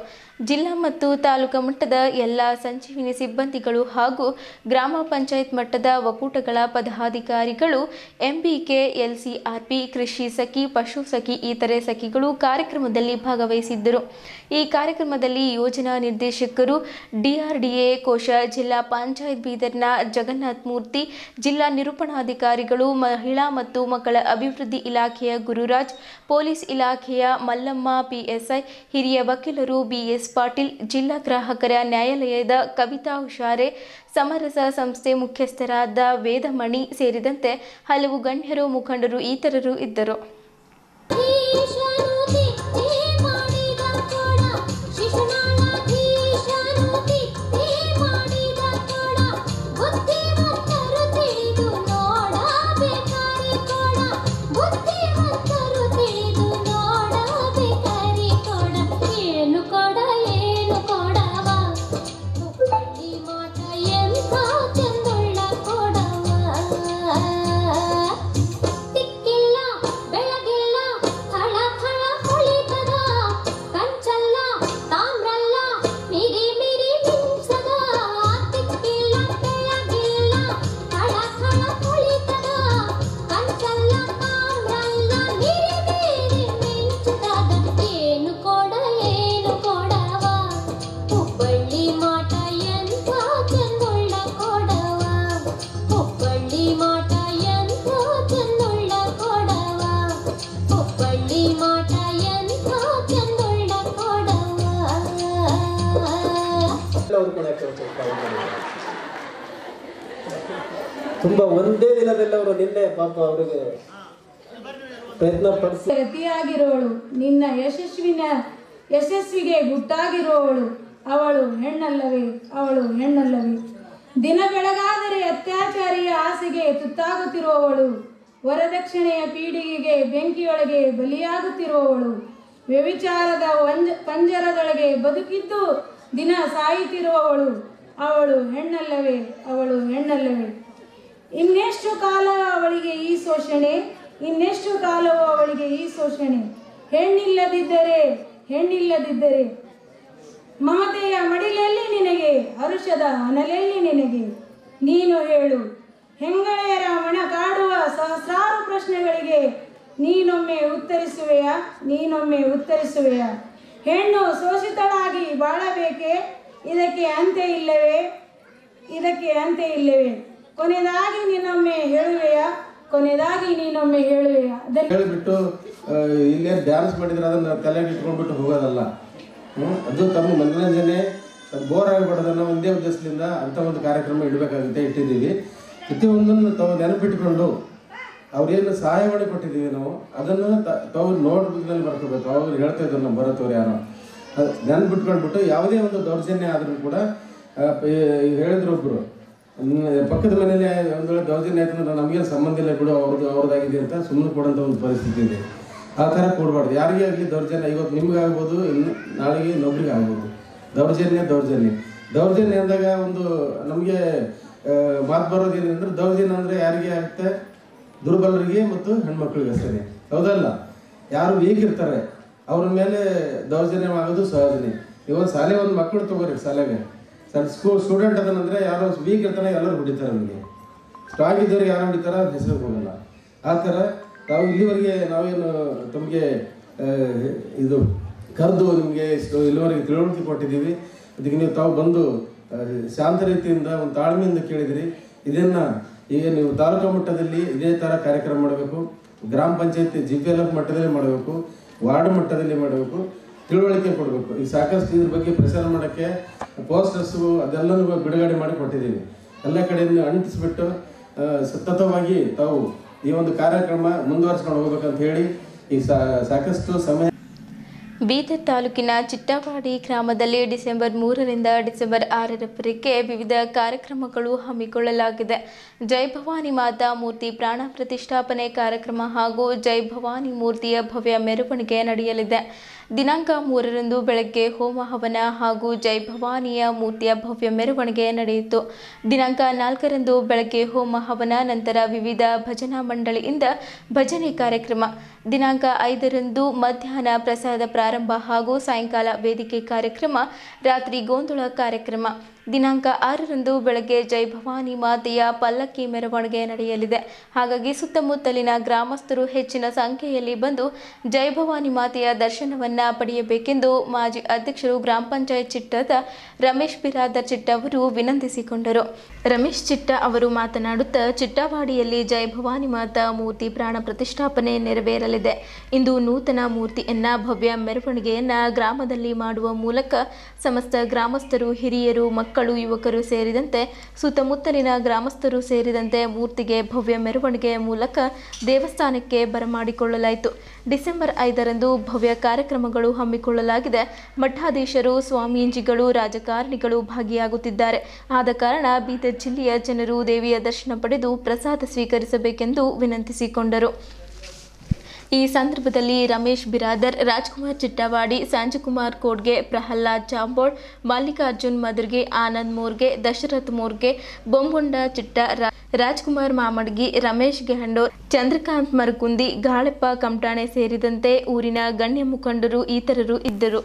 ಜಿಲ್ಲಾ ಮತ್ತು ತಾಲೂಕು ಮಟ್ಟದ ಎಲ್ಲ ಸಂಜೀವಿನಿ ಸಿಬ್ಬಂದಿಗಳು ಹಾಗೂ ಗ್ರಾಮ ಪಂಚಾಯತ್ ಮಟ್ಟದ ಒಕ್ಕೂಟಗಳ ಪದಾಧಿಕಾರಿಗಳು MBK, LCRP, ಕೃಷಿ ಸಖಿ, ಪಶು ಸಖಿ ಇತರೆ ಸಖಿಗಳು ಕಾರ್ಯಕ್ರಮದಲ್ಲಿ ಭಾಗವಹಿಸಿದ್ದರು. ಈ ಕಾರ್ಯಕ್ರಮದಲ್ಲಿ ಯೋಜನಾ ನಿರ್ದೇಶಕರು DRDA ಕೋಶ, ಜಿಲ್ಲಾ ಪಂಚಾಯತ್ ಬೀದರ್ನ ಜಗನ್ನಾಥ್ ಮೂರ್ತಿ, ಜಿಲ್ಲಾ ನಿರೂಪಣಾಧಿಕಾರಿಗಳು, ಮಹಿಳಾ ಮತ್ತು ಮಕ್ಕಳ ಅಭಿವೃದ್ಧಿ ಇಲಾಖೆಯ ಗುರುರಾಜ್, ಪೊಲೀಸ್ ಇಲಾಖೆಯ ಮಲ್ಲಮ್ಮ PSI, ಹಿರಿಯ ವಕೀಲರು BS ಪಾಟೀಲ್, ಜಿಲ್ಲಾ ಗ್ರಾಹಕರ ನ್ಯಾಯಾಲಯದ ಕವಿತಾ ಹುಷಾರೆ, ಸಮರಸ ಸಂಸ್ಥೆ ಮುಖ್ಯಸ್ಥರಾದ ವೇದಮಣಿ ಸೇರಿದಂತೆ ಹಲವು ಗಣ್ಯರು, ಮುಖಂಡರು ಇತರರು ಇದ್ದರು. ಚಂದ ಅವ್ರು ಕೂಡ ತುಂಬಾ ಒಂದೇ ದಿನದಲ್ಲಿ ಅವರು ನಿನ್ನೆ ಪಾಪ ಅವರಿಗೆ ಪ್ರಯತ್ನ ಪಡಿಸಿ ಗತಿಯಾಗಿರುವಳು, ನಿನ್ನ ಯಶಸ್ವಿಗೆ ಗುಟ್ಟಾಗಿರುವವಳು ಅವಳು ಹೆಣ್ಣಲ್ಲವೇ, ಅವಳು ಹೆಣ್ಣಲ್ಲವೇ. ದಿನ ಬೆಳಗಾದರೆ ಅತ್ಯಾಚಾರಿಯ ಆಸೆಗೆ ತುತ್ತಾಗುತ್ತಿರುವವಳು, ವರದಕ್ಷಿಣೆಯ ಪೀಳಿಗೆಗೆ ಬೆಂಕಿಯೊಳಗೆ ಬಲಿಯಾಗುತ್ತಿರುವವಳು, ವ್ಯಭಿಚಾರದ ಪಂಜರದೊಳಗೆ ಬದುಕಿದ್ದು ದಿನ ಸಾಯುತ್ತಿರುವವಳು ಅವಳು ಹೆಣ್ಣಲ್ಲವೇ, ಅವಳು ಹೆಣ್ಣಲ್ಲವೇ. ಇನ್ನೆಷ್ಟು ಕಾಲ ಅವಳಿಗೆ ಈ ಶೋಷಣೆ, ಇನ್ನೆಷ್ಟು ಕಾಲವೋ ಅವಳಿಗೆ ಈ ಶೋಷಣೆ. ಹೆಣ್ಣಿಲ್ಲದಿದ್ದರೆ ಮಮತೆಯ ಮಡಿಲಲ್ಲಿ ನಿನಗೆ, ಹರುಷದ ಅನಲಲ್ಲಿ ನಿನಗೆ. ನೀನು ಹೇಳು, ಹೆಂಗಳೆಯರ ಮನ ಕಾಡುವ ಸಹಸ್ರಾರು ಪ್ರಶ್ನೆಗಳಿಗೆ ನೀನೊಮ್ಮೆ ಉತ್ತರಿಸುವೆಯಾ? ಹೆಣ್ಣು ಶೋಷಿತಳಾಗಿ ಬಾಳಬೇಕೆ? ಇದಕ್ಕೆ ಅಂತ್ಯ ಇಲ್ಲವೇ? ಕೊನೆಯದಾಗಿ ನೀನೊಮ್ಮೆ ಹೇಳುವೆಯಾ? ಹೇಳಿಬಿಟ್ಟು ಇಲ್ಲೇ ಡ್ಯಾನ್ಸ್ ಮಾಡಿದ್ರೆ ಅದನ್ನ ತಲೆಗೆ ಇಟ್ಕೊಂಡ್ಬಿಟ್ಟು ಹೋಗೋದಲ್ಲ. ಅದು ತಮ್ಮ ಮನೋರಂಜನೆ ಬೋರ್ ಆಗಬಾರ್ದನ್ನ ಒಂದೇ ಉದ್ದೇಶದಿಂದ ಅಂತ ಒಂದು ಕಾರ್ಯಕ್ರಮ ಇಡಬೇಕಾಗುತ್ತೆ, ಇಟ್ಟಿದ್ದೀವಿ. ಪ್ರತಿಯೊಂದನ್ನು ತಾವು ನೆನಪಿಟ್ಕೊಂಡು ಅವ್ರೇನು ಸಹಾಯ ಮಾಡಿ ಕೊಟ್ಟಿದ್ದೀವಿ ನಾವು ಅದನ್ನು ತಾವು ನೋಡ್ಬಿಟ್ಟು ಬರ್ಕೋಬೇಕು. ಅವ್ರು ಹೇಳ್ತಾ ಇದ್ರು ನಮ್ಮ ಬರೋತ್ತವ್ರು ಯಾರೋ ನೆನಪಿಟ್ಕೊಂಡ್ಬಿಟ್ಟು ಯಾವುದೇ ಒಂದು ದೌರ್ಜನ್ಯ ಆದ್ರೂ ಕೂಡ ಹೇಳಿದ್ರು ಒಬ್ರು ಪಕ್ಕದ ಮನೇಲಿ ಒಂದು ವೇಳೆ ದೌರ್ಜನ್ಯ ಆಯ್ತು ಅಂದ್ರೆ ನಮಗೇನು ಸಂಬಂಧ ಇಲ್ಲ ಬಿಡು, ಅವ್ರದ್ದಾಗಿದೆ ಅಂತ ಸುಮ್ಮನೆ ಕೊಡೋಂಥ ಒಂದು ಪರಿಸ್ಥಿತಿ ಇದೆ. ಆ ಥರ ಕೊಡಬಾರ್ದು. ಯಾರಿಗೇ ಆಗಲಿ ದೌರ್ಜನ್ಯ ಇವತ್ತು ನಿಮ್ಗೆ ಆಗ್ಬೋದು, ಇನ್ನು ನಾಳೆಗೆ ಇನ್ನೊಬ್ರಿಗೆ ಆಗ್ಬೋದು. ದೌರ್ಜನ್ಯ ಅಂದಾಗ ಒಂದು ನಮಗೆ ಮಾತು ಬರೋದೇನೆಂದ್ರೆ ದೌರ್ಜನ್ಯ ಅಂದರೆ ಯಾರಿಗೆ ಆಗುತ್ತೆ? ದುರ್ಬಲರಿಗೆ ಮತ್ತು ಹೆಣ್ಮಕ್ಳಿಗೆ ಅಷ್ಟೇ, ಹೌದಲ್ಲ? ಯಾರು ವೀಕ್ ಇರ್ತಾರೆ ಅವ್ರ ಮೇಲೆ ದೌರ್ಜನ್ಯ ಆಗೋದು ಸಹಜನೇ. ಇವತ್ತು ಶಾಲೆ ಒಂದು ಮಕ್ಕಳು ತಗೋರಿ, ಶಾಲೆಗೆ ಸ್ಟೂಡೆಂಟ್ ಅದನಂದ್ರೆ ಯಾರೋ ವೀಕ್ ಇರ್ತಾನೆ ಎಲ್ಲರೂ ಹೊಡಿತಾರೆ. ನಮಗೆ ಸ್ಟ್ರಾಂಗ್ ಇದ್ದವ್ರಿಗೆ ಯಾರು ಹೊಡಿತಾರ ಹೆಸರು ಹೋಗಲ್ಲ. ಆ ಥರ ನಾವು ಇಲ್ಲಿವರೆಗೆ ನಾವೇನು ತಮಗೆ ಇದು ಕರೆದು ನಿಮಗೆ ಇಲ್ಲಿವರೆಗೆ ತಿಳುವಳಿಕೆ ಕೊಟ್ಟಿದ್ದೀವಿ. ಅದಕ್ಕೆ ನೀವು ತಾವು ಬಂದು ಶಾಂತ ರೀತಿಯಿಂದ ಒಂದು ತಾಳ್ಮೆಯಿಂದ ಕೇಳಿದಿರಿ. ಇದನ್ನು ಈಗ ನೀವು ತಾಲೂಕು ಮಟ್ಟದಲ್ಲಿ ಇದೇ ಥರ ಕಾರ್ಯಕ್ರಮ ಮಾಡಬೇಕು, ಗ್ರಾಮ ಪಂಚಾಯತಿ GPLF ಮಟ್ಟದಲ್ಲಿ ಮಾಡಬೇಕು, ವಾರ್ಡ್ ಮಟ್ಟದಲ್ಲಿ ಮಾಡಬೇಕು, ತಿಳುವಳಿಕೆ ಕೊಡಬೇಕು. ಈಗ ಸಾಕಷ್ಟು ಇದ್ರ ಬಗ್ಗೆ ಪ್ರಚಾರ ಮಾಡೋಕ್ಕೆ ಪೋಸ್ಟರ್ಸು ಅದೆಲ್ಲನೂ ಬಿಡುಗಡೆ ಮಾಡಿ ಕೊಟ್ಟಿದ್ದೀವಿ. ಎಲ್ಲ ಕಡೆಯಿಂದ ಅಂಟಿಸ್ಬಿಟ್ಟು ಸತತವಾಗಿ ತಾವು ಈ ಒಂದು ಕಾರ್ಯಕ್ರಮ ಮುಂದುವರಿಸ್ಕೊಂಡು ಹೋಗ್ಬೇಕಂತ ಹೇಳಿ ಈಗ ಸಾಕಷ್ಟು ಸಮಯ. ಬೀದರ್ ತಾಲೂಕಿನ ಚಿಟ್ಟವಾಡಿ ಗ್ರಾಮದಲ್ಲಿ ಡಿಸೆಂಬರ್ 3ರಿಂದ ಡಿಸೆಂಬರ್ 6ರವರೆಗೆ ವಿವಿಧ ಕಾರ್ಯಕ್ರಮಗಳು ಹಮ್ಮಿಕೊಳ್ಳಲಾಗಿದೆ. ಜೈ ಭವಾನಿ ಮಾತಾ ಮೂರ್ತಿ ಪ್ರಾಣ ಪ್ರತಿಷ್ಠಾಪನೆ ಕಾರ್ಯಕ್ರಮ ಹಾಗೂ ಜೈ ಭವಾನಿ ಮೂರ್ತಿಯ ಭವ್ಯ ಮೆರವಣಿಗೆ ನಡೆಯಲಿದೆ. ದಿನಾಂಕ 3ರಂದು ಬೆಳಗ್ಗೆ ಹೋಮ ಹವನ ಹಾಗೂ ಜೈ ಭವಾನಿಯ ಮೂರ್ತಿಯ ಭವ್ಯ ಮೆರವಣಿಗೆ ನಡೆಯಿತು. ದಿನಾಂಕ 4ರಂದು ಬೆಳಗ್ಗೆ ಹೋಮ ಹವನ ನಂತರ ವಿವಿಧ ಭಜನಾ ಮಂಡಳಿಯಿಂದ ಭಜನೆ ಕಾರ್ಯಕ್ರಮ. ದಿನಾಂಕ 5ರಂದು ಮಧ್ಯಾಹ್ನ ಪ್ರಸಾದ ಪ್ರಾರಂಭ ಹಾಗೂ ಸಾಯಂಕಾಲ ವೇದಿಕೆ ಕಾರ್ಯಕ್ರಮ, ರಾತ್ರಿ ಗೋಂದೋಳ ಕಾರ್ಯಕ್ರಮ. ದಿನಾಂಕ 6ರಂದು ಬೆಳಗ್ಗೆ ಜೈ ಭವಾನಿ ಮಾತೆಯ ಪಲ್ಲಕ್ಕಿ ಮೆರವಣಿಗೆ ನಡೆಯಲಿದೆ. ಹಾಗಾಗಿ ಸುತ್ತಮುತ್ತಲಿನ ಗ್ರಾಮಸ್ಥರು ಹೆಚ್ಚಿನ ಸಂಖ್ಯೆಯಲ್ಲಿ ಬಂದು ಜೈ ಭವಾನಿ ಮಾತೆಯ ದರ್ಶನವನ್ನ ಪಡೆಯಬೇಕೆಂದು ಮಾಜಿ ಅಧ್ಯಕ್ಷರು ಗ್ರಾಮ ಪಂಚಾಯತ್ ಚಿಟ್ಟದ ರಮೇಶ್ ಬಿರಾದರ್ ಚಿಟ್ಟ ಅವರು ವಿನಂತಿಸಿಕೊಂಡರು. ರಮೇಶ್ ಚಿಟ್ಟ ಅವರು ಮಾತನಾಡುತ್ತಾ, ಚಿಟ್ಟವಾಡಿಯಲ್ಲಿ ಜೈ ಭವಾನಿ ಮಾತಾ ಮೂರ್ತಿ ಪ್ರಾಣ ಪ್ರತಿಷ್ಠಾಪನೆ ನೆರವೇರಲಿದೆ. ಇಂದು ನೂತನ ಮೂರ್ತಿಯನ್ನ ಭವ್ಯ ಮೆರವಣಿಗೆಯನ್ನ ಗ್ರಾಮದಲ್ಲಿ ಮಾಡುವ ಮೂಲಕ ಸಮಸ್ತ ಗ್ರಾಮಸ್ಥರು, ಹಿರಿಯರು, ಮಕ್ಕಳು, ಯುವಕರು ಸೇರಿದಂತೆ ಸುತ್ತಮುತ್ತಲಿನ ಗ್ರಾಮಸ್ಥರು ಸೇರಿದಂತೆ ಮೂರ್ತಿಗೆ ಭವ್ಯ ಮೆರವಣಿಗೆಯ ಮೂಲಕ ದೇವಸ್ಥಾನಕ್ಕೆ ಬರಮಾಡಿಕೊಳ್ಳಲಾಯಿತು. ಡಿಸೆಂಬರ್ 5ರಂದು ಭವ್ಯ ಕಾರ್ಯಕ್ರಮಗಳು ಹಮ್ಮಿಕೊಳ್ಳಲಾಗಿದೆ. ಮಠಾಧೀಶರು, ಸ್ವಾಮೀಜಿಗಳು, ರಾಜಕಾರಣಿಗಳು ಭಾಗಿಯಾಗುತ್ತಿದ್ದಾರೆ. ಆದ ಕಾರಣ ಬೀದರ್ ಜಿಲ್ಲೆಯ ಜನರು ದೇವಿಯ ದರ್ಶನ ಪಡೆದು ಪ್ರಸಾದ ಸ್ವೀಕರಿಸಬೇಕೆಂದು ವಿನಂತಿಸಿಕೊಂಡರು. ಈ ಸಂದರ್ಭದಲ್ಲಿ ರಮೇಶ್ ಬಿರಾದರ್, ರಾಜ್ಕುಮಾರ್ ಚಿಟ್ಟವಾಡಿ, ಸಂಜುಕುಮಾರ್ ಕೋಡ್ಗೆ, ಪ್ರಹ್ಲಾದ್ ಚಾಂಬೋಳ್, ಮಲ್ಲಿಕಾರ್ಜುನ್ ಮದರ್ಗೆ, ಆನಂದ್ ಮೋರ್ಗೆ, ದಶರಥ್ ಮೋರ್ಗೆ, ಬೊಂಬುಂಡ ಚಿಟ್ಟ, ರಾಜ್ಕುಮಾರ್ ಮಾಮಡ್ಗಿ, ರಮೇಶ್ ಗೆಹಂಡೋರ್, ಚಂದ್ರಕಾಂತ್ ಮರಕುಂದಿ, ಗಾಳೆಪ್ಪ ಕಮಟಾಣೆ ಸೇರಿದಂತೆ ಊರಿನ ಗಣ್ಯ ಮುಖಂಡರು ಇತರರು ಇದ್ದರು.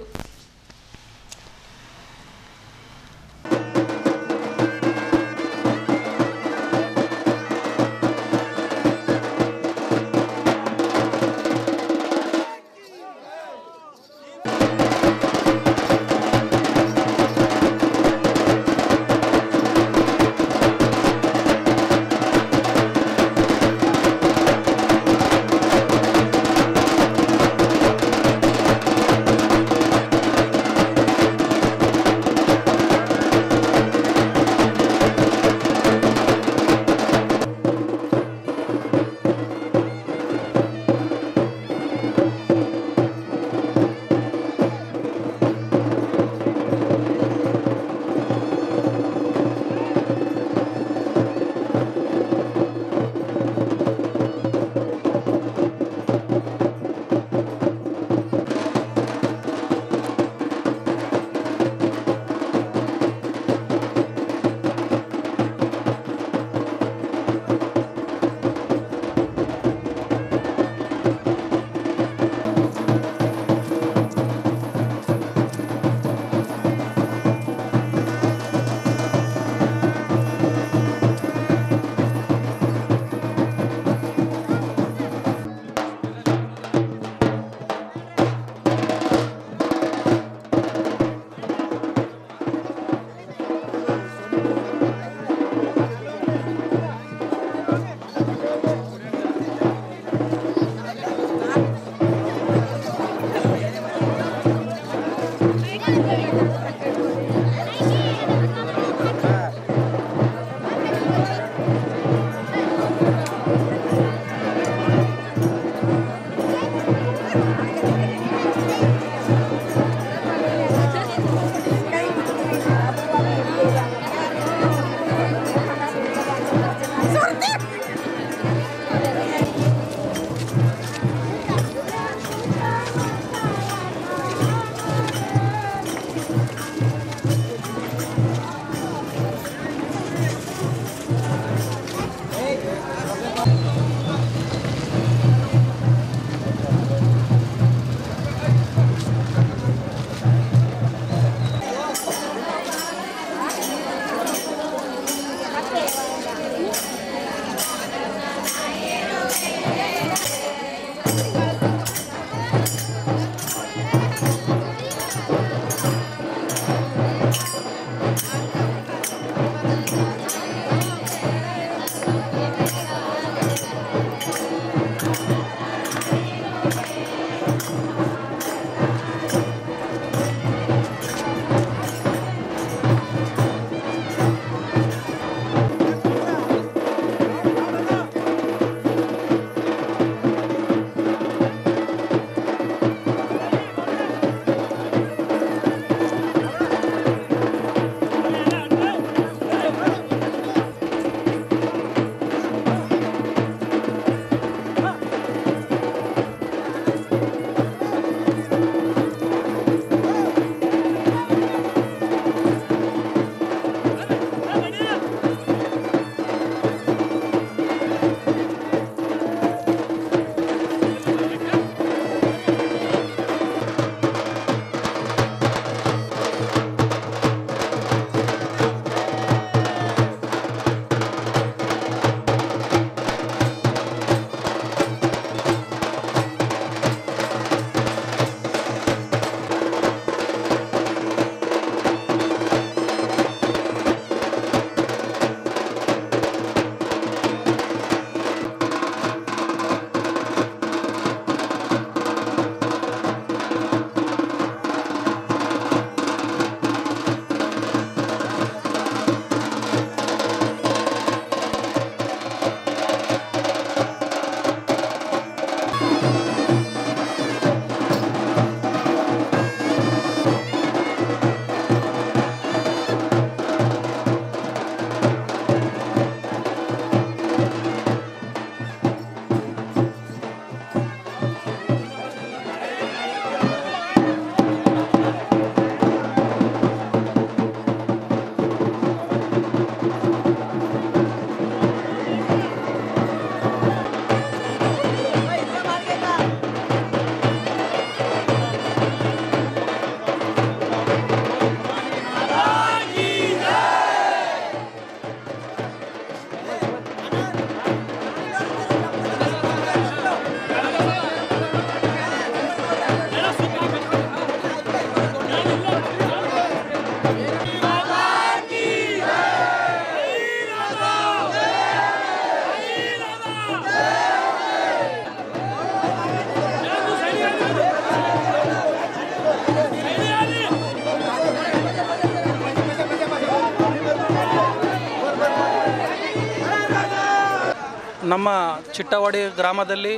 ನಮ್ಮ ಚಿಟ್ಟವಾಡಿ ಗ್ರಾಮದಲ್ಲಿ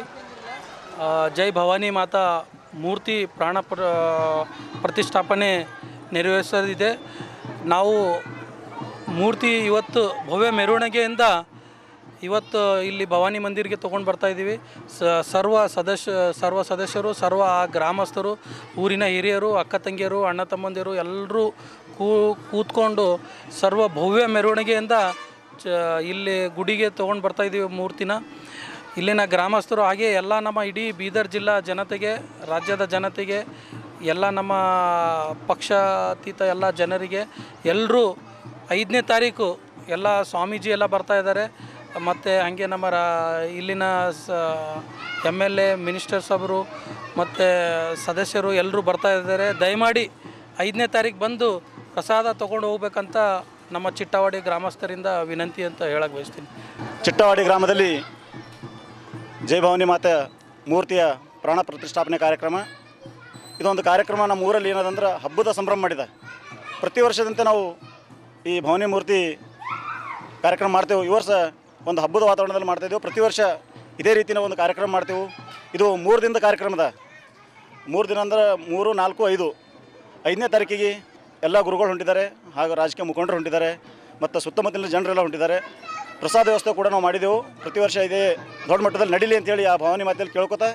ಜೈ ಭವಾನಿ ಮಾತಾ ಮೂರ್ತಿ ಪ್ರತಿಷ್ಠಾಪನೆ ನೆರವೇರಿಸಲಿದೆ. ನಾವು ಮೂರ್ತಿ ಇವತ್ತು ಭವ್ಯ ಮೆರವಣಿಗೆಯಿಂದ ಇವತ್ತು ಇಲ್ಲಿ ಭವಾನಿ ಮಂದಿರಿಗೆ ತೊಗೊಂಡು ಬರ್ತಾಯಿದ್ದೀವಿ. ಸರ್ವ ಸದಸ್ಯರು, ಸರ್ವ ಗ್ರಾಮಸ್ಥರು, ಊರಿನ ಹಿರಿಯರು, ಅಕ್ಕ ತಂಗಿಯರು, ಅಣ್ಣ ತಮ್ಮಂದಿರು ಎಲ್ಲರೂ ಕೂತ್ಕೊಂಡು ಸರ್ವ ಭವ್ಯ ಮೆರವಣಿಗೆಯಿಂದ ಇಲ್ಲಿ ಗುಡಿಗೆ ತೊಗೊಂಡು ಬರ್ತಾಯಿದ್ದೀವಿ ಮೂರ್ತಿನ. ಇಲ್ಲಿನ ಗ್ರಾಮಸ್ಥರು ಹಾಗೆ ಎಲ್ಲ ನಮ್ಮ ಇಡೀ ಬೀದರ್ ಜಿಲ್ಲಾ ಜನತೆಗೆ, ರಾಜ್ಯದ ಜನತೆಗೆ, ಎಲ್ಲ ನಮ್ಮ ಪಕ್ಷಾತೀತ ಎಲ್ಲ ಜನರಿಗೆ ಎಲ್ಲರೂ 5ನೇ ತಾರೀಕು ಎಲ್ಲ ಸ್ವಾಮೀಜಿ ಎಲ್ಲ ಬರ್ತಾಯಿದ್ದಾರೆ. ಮತ್ತು ಹಾಗೆ ನಮ್ಮ ಇಲ್ಲಿನ MLA ಮಿನಿಸ್ಟರ್ಸ್ ಅವರು ಮತ್ತು ಸದಸ್ಯರು ಎಲ್ಲರೂ ಬರ್ತಾಯಿದ್ದಾರೆ. ದಯಮಾಡಿ 5ನೇ ತಾರೀಕು ಬಂದು ಪ್ರಸಾದ ತೊಗೊಂಡು ಹೋಗ್ಬೇಕಂತ ನಮ್ಮ ಚಿಟ್ಟವಾಡಿ ಗ್ರಾಮಸ್ಥರಿಂದ ವಿನಂತಿ ಅಂತ ಹೇಳಕ್ಕೆ ಬಯಸ್ತೀನಿ. ಚಿಟ್ಟವಾಡಿ ಗ್ರಾಮದಲ್ಲಿ ಜೈ ಭವಾನಿ ಮಾತೆ ಮೂರ್ತಿಯ ಪ್ರಾಣ ಪ್ರತಿಷ್ಠಾಪನೆ ಕಾರ್ಯಕ್ರಮ. ಇದೊಂದು ಕಾರ್ಯಕ್ರಮ ನಮ್ಮ ಊರಲ್ಲಿ ಏನದಂದ್ರೆ ಹಬ್ಬದ ಸಂಭ್ರಮ ಮಾಡಿದೆ. ಪ್ರತಿ ವರ್ಷದಂತೆ ನಾವು ಈ ಭವಾನಿ ಮೂರ್ತಿ ಕಾರ್ಯಕ್ರಮ ಮಾಡ್ತೇವೆ. ಈ ವರ್ಷ ಒಂದು ಹಬ್ಬದ ವಾತಾವರಣದಲ್ಲಿ ಮಾಡ್ತಾಯಿದ್ದೆವು. ಪ್ರತಿ ವರ್ಷ ಇದೇ ರೀತಿಯ ಒಂದು ಕಾರ್ಯಕ್ರಮ ಮಾಡ್ತೇವೆ. ಇದು 3 ದಿನದ ಕಾರ್ಯಕ್ರಮದ. 3 ದಿನ ಅಂದ್ರೆ 3, 4, 5. 5ನೇ ತಾರೀಕಿಗೆ ಎಲ್ಲ ಗುರುಗಳು ಹೊಂಟಿದ್ದಾರೆ, ಹಾಗೂ ರಾಜಕೀಯ ಮುಖಂಡರು ಹೊಂಟಿದ್ದಾರೆ, ಮತ್ತು ಸುತ್ತಮುತ್ತಲಿನ ಜನರೆಲ್ಲ ಹೊಂಟಿದ್ದಾರೆ. ಪ್ರಸಾದ ವ್ಯವಸ್ಥೆ ಕೂಡ ನಾವು ಮಾಡಿದೆವು. ಪ್ರತಿ ವರ್ಷ ಇದೇ ದೊಡ್ಡ ಮಟ್ಟದಲ್ಲಿ ನಡೀಲಿ ಅಂತೇಳಿ ಆ ಭವಾನಿ ಮಾತೆಯಲ್ಲಿ ಕೇಳ್ಕೊತಾ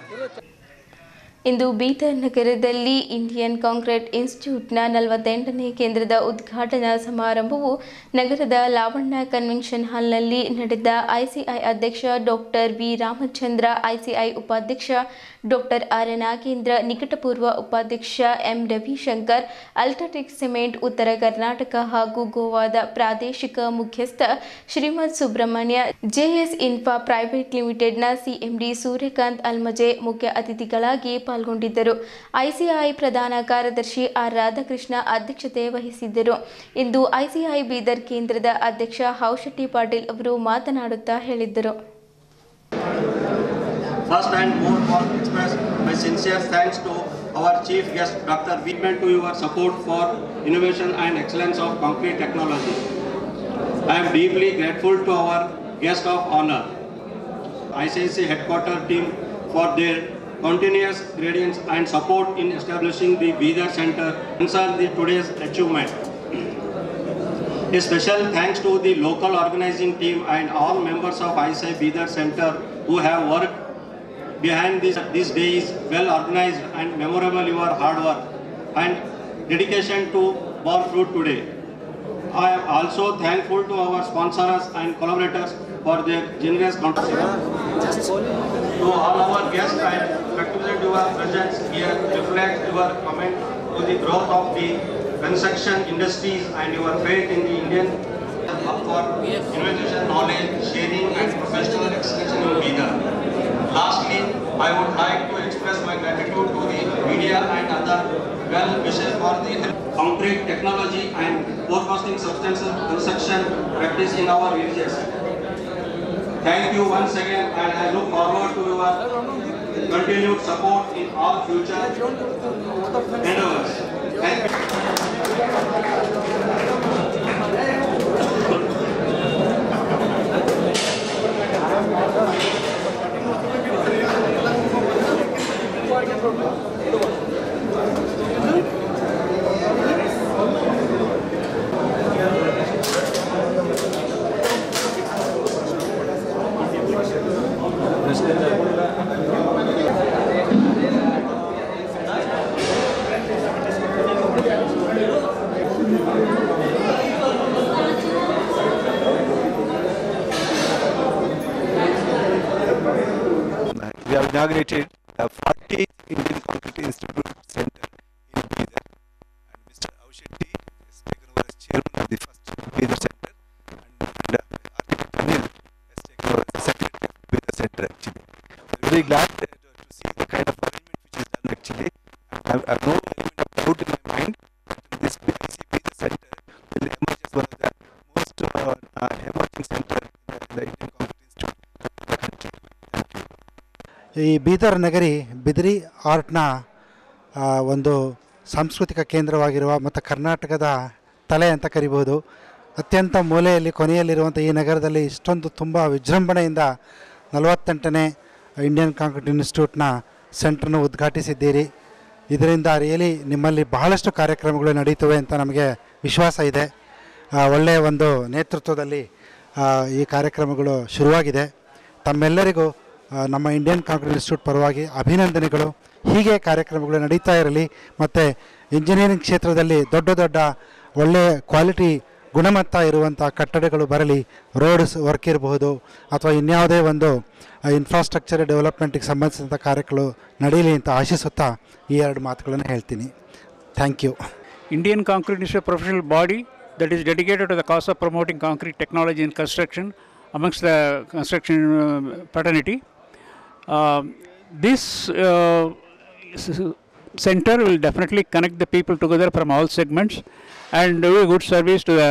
ಇಂದು ಬೀದರ್ ನಗರದಲ್ಲಿ ಇಂಡಿಯನ್ ಕಾಂಕ್ರೀಟ್ ಇನ್ಸ್ಟಿಟ್ಯೂಟ್ನ 48ನೇ ಕೇಂದ್ರದ ಉದ್ಘಾಟನಾ ಸಮಾರಂಭವು ನಗರದ ಲಾವಣ್ಯ ಕನ್ವೆನ್ಷನ್ ಹಾಲ್ನಲ್ಲಿ ನಡೆದ. ICI ಅಧ್ಯಕ್ಷ ಡಾಕ್ಟರ್ ವಿ ರಾಮಚಂದ್ರ, ICI ಉಪಾಧ್ಯಕ್ಷ ಡಾಕ್ಟರ್ ಆರ್ ನಾಗೇಂದ್ರ, ನಿಕಟಪೂರ್ವ ಉಪಾಧ್ಯಕ್ಷ ಎಂ ರವಿಶಂಕರ್, ಅಲ್ಟ್ರಾಟೆಕ್ ಸಿಮೆಂಟ್ ಉತ್ತರ ಕರ್ನಾಟಕ ಹಾಗೂ ಗೋವಾದ ಪ್ರಾದೇಶಿಕ ಮುಖ್ಯಸ್ಥ ಶ್ರೀಮತ್ ಸುಬ್ರಹ್ಮಣ್ಯ, JS ಇನ್ಫಾ ಪ್ರೈವೇಟ್ ಲಿಮಿಟೆಡ್ನ CMD ಸೂರ್ಯಕಾಂತ್ ಅಲ್ಮಜೆ ಮುಖ್ಯ ಅತಿಥಿಗಳಾಗಿ ಪಾಲ್ಗೊಂಡಿದ್ದರು. ICI ಪ್ರಧಾನ ಕಾರ್ಯದರ್ಶಿ ಆರ್ ರಾಧಾಕೃಷ್ಣ ಅಧ್ಯಕ್ಷತೆ ವಹಿಸಿದ್ದರು. ಇಂದು ICI ಬೀದರ್ ಕೇಂದ್ರದ ಅಧ್ಯಕ್ಷ ಹೌಶೆಟ್ಟಿ ಪಾಟೀಲ್ ಅವರು ಮಾತನಾಡುತ್ತಾ ಹೇಳಿದ್ದರು. First and foremost, express my sincere thanks to our chief guest, Dr. Veerman, to your support for innovation and excellence of concrete technology. I am deeply grateful to our guest of honor, ICIC headquarter team, for their continuous guidance and support in establishing the Bidar Center and today's achievement. A special thanks to the local organizing team and all members of ICI Bidar Center who have worked behind this day is well organized and memorable. Your hard work and dedication to bear fruit today. I am also thankful to our sponsors and collaborators for their generous contribution. To all our guests, I congratulate your presence here reflects your comment to the growth of the construction industries and your faith in the Indian for innovation, knowledge, sharing and professional excellence in Bidar. Lastly, I would like to express my gratitude to the media and other well wishes for the concrete technology and forecasting substantial construction practice in our villages. Thank you once again, and I look forward to your continued support in all future endeavors. Thank you. We have inaugurated the 40th Indian Concrete Institute Center in Bidar, and Mr. Hausheti has taken over as chairman of the first Bidar Center, and Architect Anil has taken over as the secretary of Bidar Center. Actually, we are very glad to see the kind of arrangement which is done. Actually, I have no element of doubt in my mind that this Bidar Center will emerge as one of the most emerging center in the Indian Concrete Institute of the country. ಈ ಬೀದರ್ ನಗರಿ ಬಿದಿರಿ ಆರ್ಟ್ನ ಒಂದು ಸಾಂಸ್ಕೃತಿಕ ಕೇಂದ್ರವಾಗಿರುವ ಮತ್ತು ಕರ್ನಾಟಕದ ತಲೆ ಅಂತ ಕರಿಬೋದು. ಅತ್ಯಂತ ಮೂಲೆಯಲ್ಲಿ ಕೊನೆಯಲ್ಲಿರುವಂಥ ಈ ನಗರದಲ್ಲಿ ಇಷ್ಟೊಂದು ತುಂಬ ವಿಜೃಂಭಣೆಯಿಂದ 48ನೇ ಇಂಡಿಯನ್ ಕಾಂಕ್ರೀಟ್ ಇನ್ಸ್ಟಿಟ್ಯೂಟ್ನ ಸೆಂಟ್ರನ್ನು ಉದ್ಘಾಟಿಸಿದ್ದೀರಿ. ಇದರಿಂದ ರಿಯಲಿ ನಿಮ್ಮಲ್ಲಿ ಬಹಳಷ್ಟು ಕಾರ್ಯಕ್ರಮಗಳು ನಡೀತವೆ ಅಂತ ನಮಗೆ ವಿಶ್ವಾಸ ಇದೆ. ಒಳ್ಳೆಯ ಒಂದು ನೇತೃತ್ವದಲ್ಲಿ ಈ ಕಾರ್ಯಕ್ರಮಗಳು ಶುರುವಾಗಿದೆ. ತಮ್ಮೆಲ್ಲರಿಗೂ ನಮ್ಮ ಇಂಡಿಯನ್ ಕಾಂಕ್ರೀಟ್ ಇನ್ಸ್ಟಿಟ್ಯೂಟ್ ಪರವಾಗಿ ಅಭಿನಂದನೆಗಳು. ಹೀಗೆ ಕಾರ್ಯಕ್ರಮಗಳು ನಡೀತಾ ಇರಲಿ ಮತ್ತು ಇಂಜಿನಿಯರಿಂಗ್ ಕ್ಷೇತ್ರದಲ್ಲಿ ದೊಡ್ಡ ದೊಡ್ಡ ಒಳ್ಳೆಯ ಕ್ವಾಲಿಟಿ ಗುಣಮಟ್ಟ ಇರುವಂಥ ಕಟ್ಟಡಗಳು ಬರಲಿ. ರೋಡ್ಸ್ ವರ್ಕ್ ಇರಬಹುದು ಅಥವಾ ಇನ್ಯಾವುದೇ ಒಂದು ಇನ್ಫ್ರಾಸ್ಟ್ರಕ್ಚರ್ ಡೆವಲಪ್ಮೆಂಟಿಗೆ ಸಂಬಂಧಿಸಿದಂಥ ಕಾರ್ಯಗಳು ನಡೀಲಿ ಅಂತ ಆಶಿಸುತ್ತಾ ಈ 2 ಮಾತುಗಳನ್ನು ಹೇಳ್ತೀನಿ. Thank you. Indian Concrete is a professional body that is dedicated to the cause of promoting concrete technology in construction amongst the construction fraternity. This center will definitely connect the people together from all segments and do a good service to the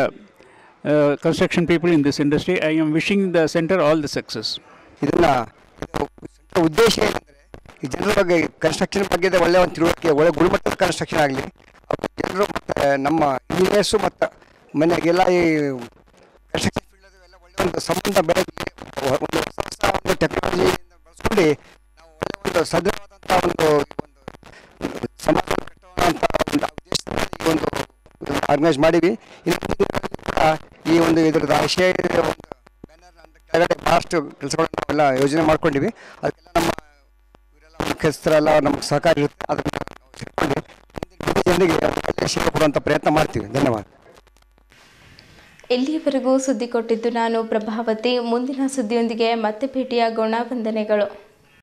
construction people in this industry. I am wishing the center all the success. ಇದನ್ನ ಉದ್ದೇಶ ಏನಂದರೆ ಈ ಜನರ ಬಗ್ಗೆ ಕನ್ಸ್ಟ್ರಕ್ಷನ್ ಬಗ್ಗೆ ಒಳ್ಳೆಯ ಒಂದು ತಿಳುವಳಿಕೆ, ಒಳ್ಳೆ ಗುಣಮಟ್ಟದ ಕನ್ಸ್ಟ್ರಕ್ಷನ್ ಆಗಲಿ. ಜನರು ಮತ್ತು ನಮ್ಮ ಇಂಜಿನಿಯರ್ಸು ಮತ್ತು ಮನೆಗೆಲ್ಲ ಈ ಕನ್ಸ್ಟ್ರಕ್ಷನ್ ಫೀಲ್ಡ್ ಎಲ್ಲ ಒಳ್ಳೆಯ ಒಂದು ಸಂಬಂಧ ಬೆಳೆದು ಒಂದು ಹೊಸ ಒಂದು ಟೆಕ್ನಾಲಜಿಯಿಂದ ಬಳಸ್ಕೊಂಡು ನಾವು ಒಳ್ಳೆಯ ಒಂದು ಸದೃಢವಾದಂಥ ಒಂದು ಸಮಾಜ ಕಟ್ಟುವಂಥ ಒಂದು ಉದ್ದೇಶದಿಂದ ಈ ಒಂದು ಆರ್ಗನೈಸ್ ಮಾಡೀವಿ. ಇನ್ನು ಕೂಡ ಈ ಒಂದು ಇದರದ ಆಶಯ ಒಂದು ಕೆಳಗಡೆ ಭಾಳಷ್ಟು ಕೆಲಸಗಳನ್ನು ನಾವೆಲ್ಲ ಯೋಜನೆ ಮಾಡ್ಕೊಂಡಿವಿ. ಅದಕ್ಕೆಲ್ಲ ನಮ್ಮ ಇವರೆಲ್ಲ ಮುಖ್ಯಸ್ಥರೆಲ್ಲ ನಮ್ಗೆ ಸಹಕಾರ ಇರುತ್ತೆ. ಅದನ್ನು ನಾವು ಸೇರಿಕೊಂಡು ಜನರಿಗೆ ಶಿಕ್ಷೆ ಕೊಡುವಂಥ ಪ್ರಯತ್ನ ಮಾಡ್ತೀವಿ. ಧನ್ಯವಾದ. ಇಲ್ಲಿಯವರೆಗೂ ಸುದ್ದಿ ಕೊಟ್ಟಿದ್ದು ನಾನು ಪ್ರಭಾವತಿ. ಮುಂದಿನ ಸುದ್ದಿಯೊಂದಿಗೆ ಮತ್ತೆ ಭೇಟಿಯಾಗೋಣ. ವಂದನೆಗಳು.